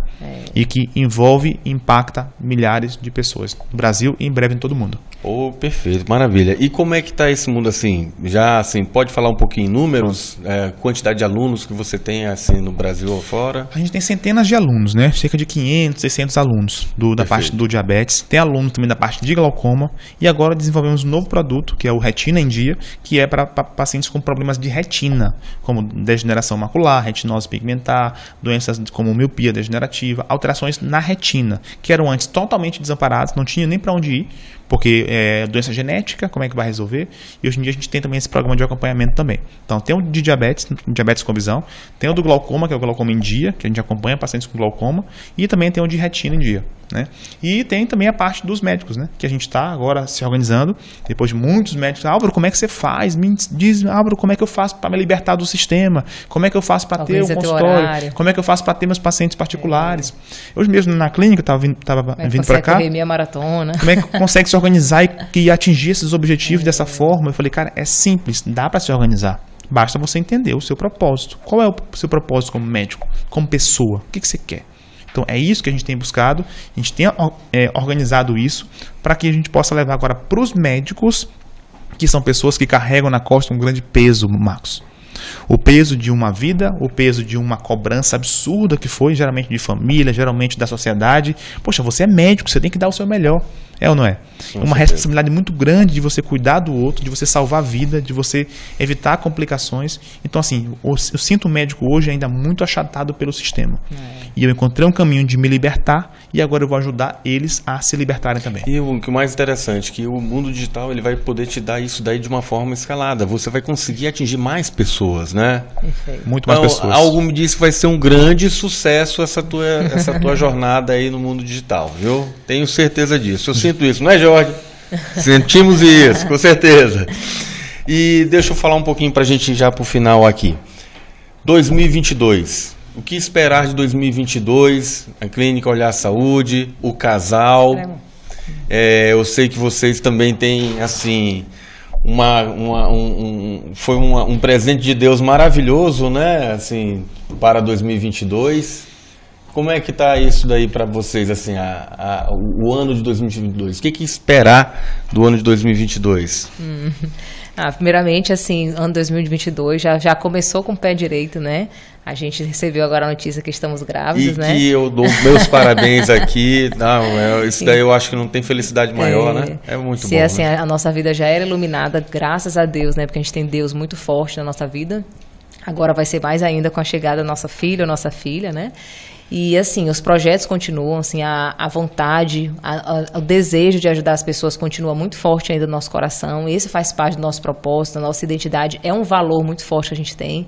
e que envolve e impacta milhares de pessoas no Brasil e em breve em todo o mundo. Oh, perfeito, maravilha. E como é que está esse mundo assim? Já assim, pode falar um pouquinho em números, quantidade de alunos que você tem assim no Brasil ou fora? A gente tem centenas de alunos, né? Cerca de 500, 600 alunos da parte do diabetes. Tem aluno também da parte de glaucoma e agora desenvolvemos um novo produto que é o Retina em Dia, que é para pacientes com problemas de retina, como degeneração macular, retinose pigmentar, doenças como miopia degenerativa, alterações na retina, que eram antes totalmente desamparadas, não tinha nem para onde ir, porque é doença genética, como é que vai resolver? E hoje em dia a gente tem também esse programa de acompanhamento também. Então tem o de diabetes com visão, tem o do glaucoma, que é o glaucoma em dia, que a gente acompanha pacientes com glaucoma, e também tem o de retina em dia, né? E tem também a parte dos médicos, né? Que a gente está agora se organizando, depois de muitos médicos. Álvaro, como é que você faz? Me diz, Álvaro, como é que eu faço para me libertar do sistema? Como é que eu faço para ter um consultório? Como é que eu faço para ter meus pacientes particulares? Hoje mesmo na clínica, eu estava vindo para cá. Correr meia maratona. Como é que consegue se organizar e atingir esses objetivos dessa forma? Eu falei, cara, é simples, dá para se organizar. Basta você entender o seu propósito. Qual é o seu propósito como médico, como pessoa? O que você quer? Então, é isso que a gente tem buscado. A gente tem organizado isso para que a gente possa levar agora para os médicos, que são pessoas que carregam na costa um grande peso, Marcos. O peso de uma vida, o peso de uma cobrança absurda que foi, geralmente de família, geralmente da sociedade. Poxa, você é médico, você tem que dar o seu melhor. É ou não é? É uma responsabilidade muito grande de você cuidar do outro, de você salvar a vida, de você evitar complicações. Então, assim, eu sinto o médico hoje ainda muito achatado pelo sistema. E eu encontrei um caminho de me libertar e agora eu vou ajudar eles a se libertarem também. E o que mais interessante, que o mundo digital ele vai poder te dar isso daí de uma forma escalada. Você vai conseguir atingir mais pessoas, né? Perfeito. Muito mais pessoas. Algo me disse que vai ser um grande sucesso essa tua jornada aí no mundo digital, viu? Tenho certeza disso. Eu sinto isso, não é, Jorge? Sentimos isso, com certeza. E deixa eu falar um pouquinho pra gente já pro final aqui. 2022. O que esperar de 2022? A Clínica Olhar Saúde, o casal. Eu sei que vocês também têm, assim, foi um presente de Deus maravilhoso, né? Assim, para 2022. Como é que tá isso daí para vocês, assim, o ano de 2022? O que esperar do ano de 2022? Primeiramente, assim, ano 2022 já começou com o pé direito, né? A gente recebeu agora a notícia que estamos grávidos, né? E que eu dou meus parabéns aqui. Isso daí eu acho que não tem felicidade maior, né? É muito bom. Se assim, né? A nossa vida já era iluminada, graças a Deus, né? Porque a gente tem Deus muito forte na nossa vida. Agora vai ser mais ainda com a chegada da nossa filha, né? E assim, os projetos continuam, assim, a vontade, o desejo de ajudar as pessoas continua muito forte ainda no nosso coração. Esse faz parte do nosso propósito, da nossa identidade, é um valor muito forte que a gente tem.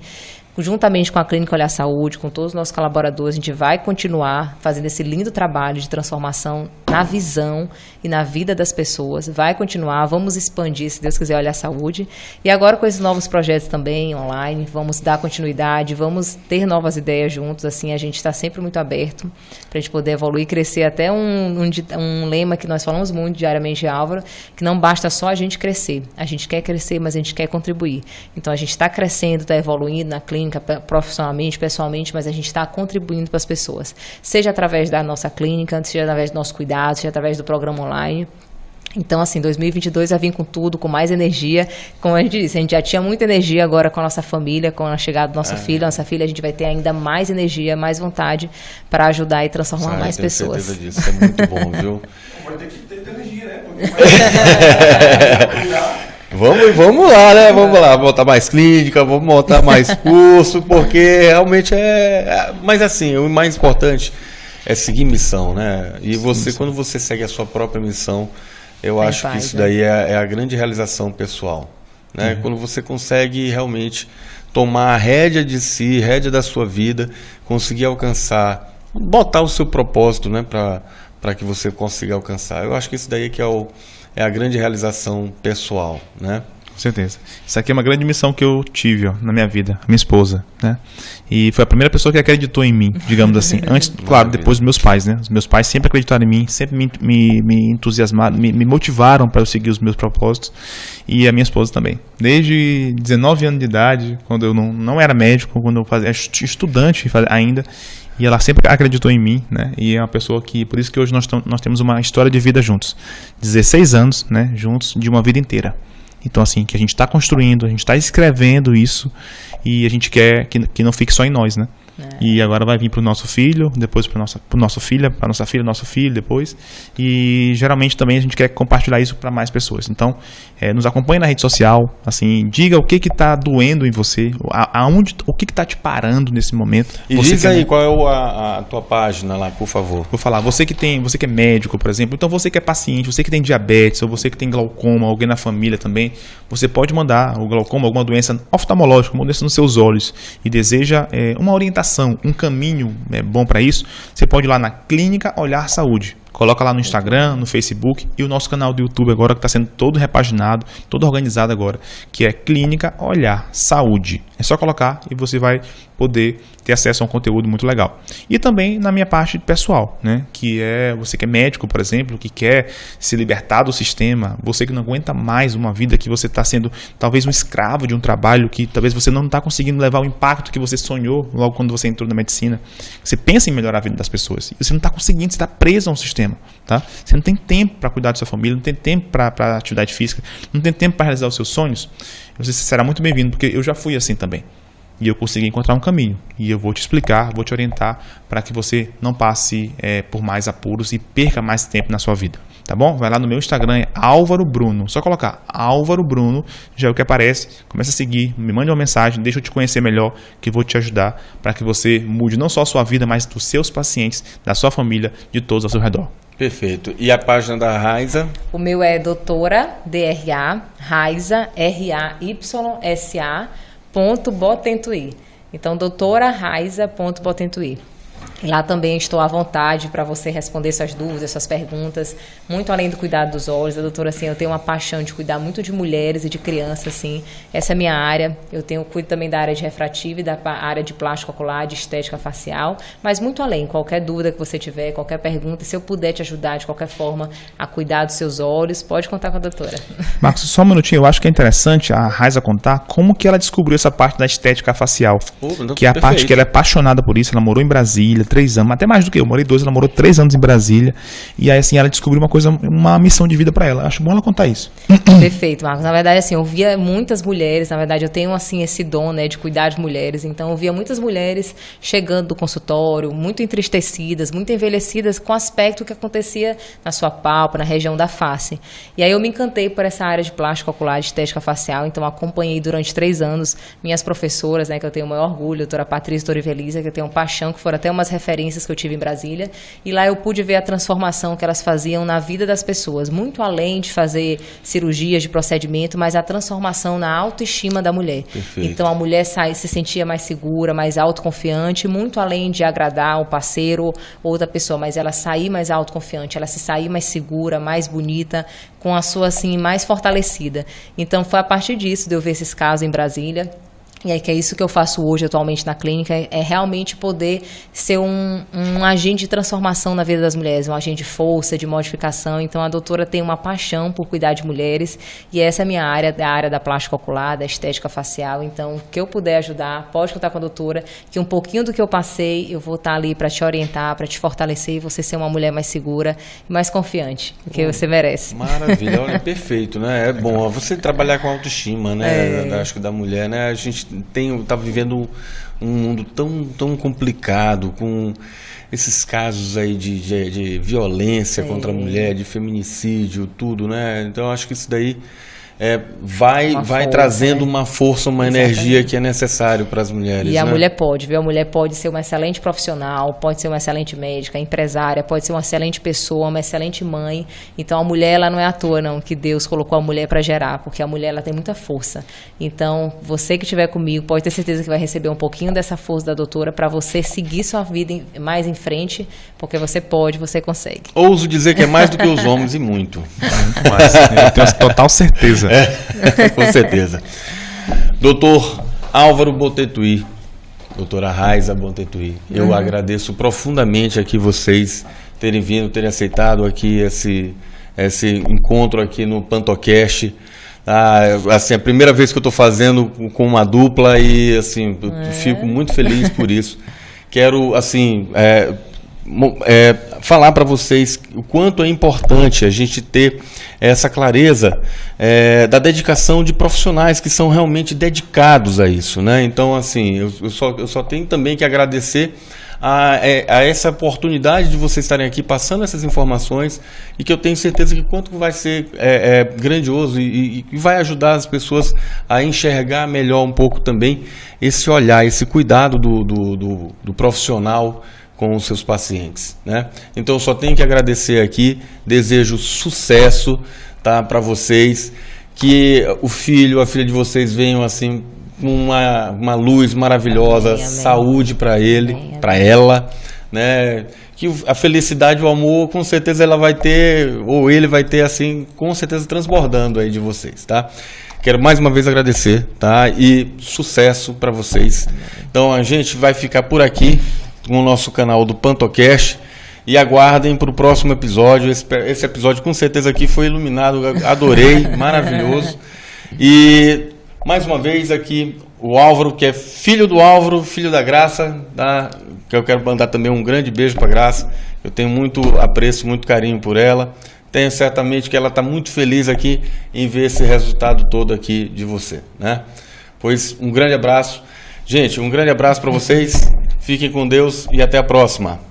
Juntamente com a Clínica Olhar Saúde, com todos os nossos colaboradores, a gente vai continuar fazendo esse lindo trabalho de transformação na visão e na vida das pessoas. Vai continuar, vamos expandir, se Deus quiser, Olhar Saúde. E agora com esses novos projetos também online, vamos dar continuidade, vamos ter novas ideias juntos. Assim, a gente está sempre muito aberto para a gente poder evoluir e crescer. Até um lema que nós falamos muito diariamente, Álvaro, que não basta só a gente crescer. A gente quer crescer, mas a gente quer contribuir. Então a gente está crescendo, está evoluindo na clínica, profissionalmente, pessoalmente, mas a gente está contribuindo para as pessoas, seja através da nossa clínica, seja através do nosso cuidado, seja através do programa online. Então, assim, 2022 vai vir com tudo, com mais energia. Como a gente disse, a gente já tinha muita energia agora com a nossa família, com a chegada da nossa filha. Nossa filha, a gente vai ter ainda mais energia, mais vontade para ajudar e transformar mais pessoas. Certeza disso, é muito bom, viu? Vai ter que ter energia, né? Vamos lá, né? Vamos lá, botar mais clínica, vamos montar mais curso, porque realmente Mas assim, o mais importante é seguir missão, né? E você, quando você segue a sua própria missão, eu acho que isso daí é a grande realização pessoal, né? Quando você consegue realmente tomar a rédea de si, rédea da sua vida, conseguir alcançar, botar o seu propósito, né? Para que você consiga alcançar. Eu acho que isso daí que é a grande realização pessoal, né? Com certeza. Isso aqui é uma grande missão que eu tive na minha vida, minha esposa, né? E foi a primeira pessoa que acreditou em mim, digamos assim. Antes, claro, depois dos meus pais, né? Os meus pais sempre acreditaram em mim, sempre me entusiasmaram, me motivaram para eu seguir os meus propósitos. E a minha esposa também. Desde 19 anos de idade, quando eu não era médico, quando eu fazia estudante ainda, e ela sempre acreditou em mim, né? E é uma pessoa que, por isso que hoje nós temos uma história de vida juntos. 16 anos, né? Juntos, de uma vida inteira. Então, assim, que a gente está construindo, a gente está escrevendo isso e a gente quer que não fique só em nós, né? E agora vai vir para o nosso filho, depois para nosso filho, para nossa filha, nosso filho depois. E geralmente também a gente quer compartilhar isso para mais pessoas. Então, nos acompanhe na rede social, assim, diga o que está doendo em você, o que está te parando nesse momento. E diz aí qual é a tua página lá, por favor. Vou falar, você que é médico, por exemplo, então você que é paciente, você que tem diabetes, ou você que tem glaucoma, alguém na família também, você pode mandar o glaucoma, alguma doença oftalmológica, uma doença nos seus olhos, e deseja uma orientação, um caminho bom para isso, você pode ir lá na Clínica Olhar Saúde. Coloca lá no Instagram, no Facebook e o nosso canal do YouTube agora que está sendo todo repaginado, todo organizado agora, que é Clínica Olhar Saúde. É só colocar e você vai poder ter acesso a um conteúdo muito legal. E também na minha parte pessoal, né? Que é você que é médico, por exemplo, que quer se libertar do sistema, você que não aguenta mais uma vida que você está sendo talvez um escravo de um trabalho que talvez você não está conseguindo levar o impacto que você sonhou logo quando você entrou na medicina. Você pensa em melhorar a vida das pessoas e você não está conseguindo, você está preso a um sistema. Tá? Você não tem tempo para cuidar da sua família, não tem tempo para atividade física, não tem tempo para realizar os seus sonhos. Você será muito bem-vindo, porque eu já fui assim também. E eu consegui encontrar um caminho. E eu vou te explicar, vou te orientar para que você não passe por mais apuros e perca mais tempo na sua vida. Tá bom? Vai lá no meu Instagram, é Álvaro Bruno. Só colocar Álvaro Bruno, já é o que aparece. Começa a seguir, me mande uma mensagem, deixa eu te conhecer melhor, que eu vou te ajudar para que você mude não só a sua vida, mas dos seus pacientes, da sua família, de todos ao seu redor. Perfeito. E a página da Raiza? O meu é doutora, DRA, Raiza, RAYSA.botentuí. Então, doutoraraiza.botentuí. Lá também estou à vontade para você responder suas dúvidas, suas perguntas, muito além do cuidado dos olhos. A doutora, assim, eu tenho uma paixão de cuidar muito de mulheres e de crianças, assim. Essa é a minha área. Eu cuido também da área de refrativa e da área de plástico ocular, de estética facial, mas muito além. Qualquer dúvida que você tiver, qualquer pergunta, se eu puder te ajudar de qualquer forma a cuidar dos seus olhos, pode contar com a doutora. Marcos, só um minutinho. Eu acho que é interessante a Raiza contar como que ela descobriu essa parte da estética facial, que é a parte que ela é apaixonada por isso. Ela morou em Brasília, 3 anos, até mais do que eu morei 2, ela morou 3 anos em Brasília, e aí assim, ela descobriu uma missão de vida para ela. Acho bom ela contar isso. Perfeito, Marcos. Na verdade, assim, eu via muitas mulheres, na verdade eu tenho assim esse dom, né, de cuidar de mulheres, então eu via muitas mulheres chegando do consultório, muito entristecidas, muito envelhecidas com o aspecto que acontecia na sua pálpebra, na região da face. E aí eu me encantei por essa área de plástico ocular, de estética facial, então acompanhei durante 3 anos minhas professoras, né, que eu tenho o maior orgulho, a doutora Patrícia e a doutora Ivelisa, que eu tenho paixão, que foram até umas referências que eu tive em Brasília, e lá eu pude ver a transformação que elas faziam na vida das pessoas, muito além de fazer cirurgias, de procedimento, mas a transformação na autoestima da mulher. Perfeito. Então a mulher se sentia mais segura, mais autoconfiante, muito além de agradar o parceiro ou outra pessoa, mas ela sair mais autoconfiante, ela se sair mais segura, mais bonita, com a sua assim mais fortalecida. Então foi a partir disso de eu ver esses casos em Brasília. E aí que é isso que eu faço hoje atualmente na clínica, é realmente poder ser um agente de transformação na vida das mulheres, um agente de força, de modificação. Então a doutora tem uma paixão por cuidar de mulheres e essa é a minha área, a área da plástica ocular, da estética facial. Então o que eu puder ajudar, pode contar com a doutora, que um pouquinho do que eu passei eu vou estar ali para te orientar, para te fortalecer e você ser uma mulher mais segura e mais confiante, que você merece. Maravilha, olha, perfeito, né? É bom você trabalhar com autoestima, né? Acho que da mulher, né? A gente está vivendo um mundo tão complicado, com esses casos aí de violência contra a mulher, de feminicídio, tudo, né? Então acho que isso daí vai força, trazendo uma força, uma energia que é necessário para as mulheres. E a mulher pode, viu? A mulher pode ser uma excelente profissional, pode ser uma excelente médica, empresária, pode ser uma excelente pessoa, uma excelente mãe. Então a mulher, ela não é à toa, não, que Deus colocou a mulher para gerar, porque a mulher, ela tem muita força. Então você que estiver comigo pode ter certeza que vai receber um pouquinho dessa força da doutora para você seguir sua vida mais em frente, porque você pode, você consegue. Ouso dizer que é mais do que os homens e muito. Muito mais. Eu tenho total certeza. Com certeza. Doutor Álvaro Botentuí, doutora Raiza Botentuí, eu agradeço profundamente aqui vocês terem vindo, terem aceitado aqui esse encontro aqui no Pantocast. Assim, a primeira vez que eu estou fazendo com uma dupla e assim, eu fico muito feliz por isso. Quero assim falar para vocês o quanto é importante a gente ter essa clareza da dedicação de profissionais que são realmente dedicados a isso, né? Então, assim, eu só tenho também que agradecer a essa oportunidade de vocês estarem aqui passando essas informações, e que eu tenho certeza que quanto vai ser grandioso e vai ajudar as pessoas a enxergar melhor um pouco também esse olhar, esse cuidado do profissional com os seus pacientes, né? Então eu só tenho que agradecer aqui, desejo sucesso, tá, para vocês, que o filho, a filha de vocês venham assim uma luz maravilhosa, amém, amém. Saúde para ele, Amém, amém. para ela, né? Que a felicidade, o amor, com certeza ela vai ter, ou ele vai ter, assim, com certeza transbordando aí de vocês, tá? Quero mais uma vez agradecer, tá? E sucesso para vocês. Então a gente vai ficar por aqui com o nosso canal do PantoCast, e aguardem para o próximo episódio. Esse episódio com certeza aqui foi iluminado, adorei, maravilhoso. E mais uma vez aqui o Álvaro, que é filho do Álvaro, filho da Graça, tá? Que eu quero mandar também um grande beijo para Graça. Eu tenho muito apreço, muito carinho por ela. Tenho certamente que ela está muito feliz aqui em ver esse resultado todo aqui de você, né? Pois um grande abraço. Gente, um grande abraço para vocês. Fiquem com Deus e até a próxima.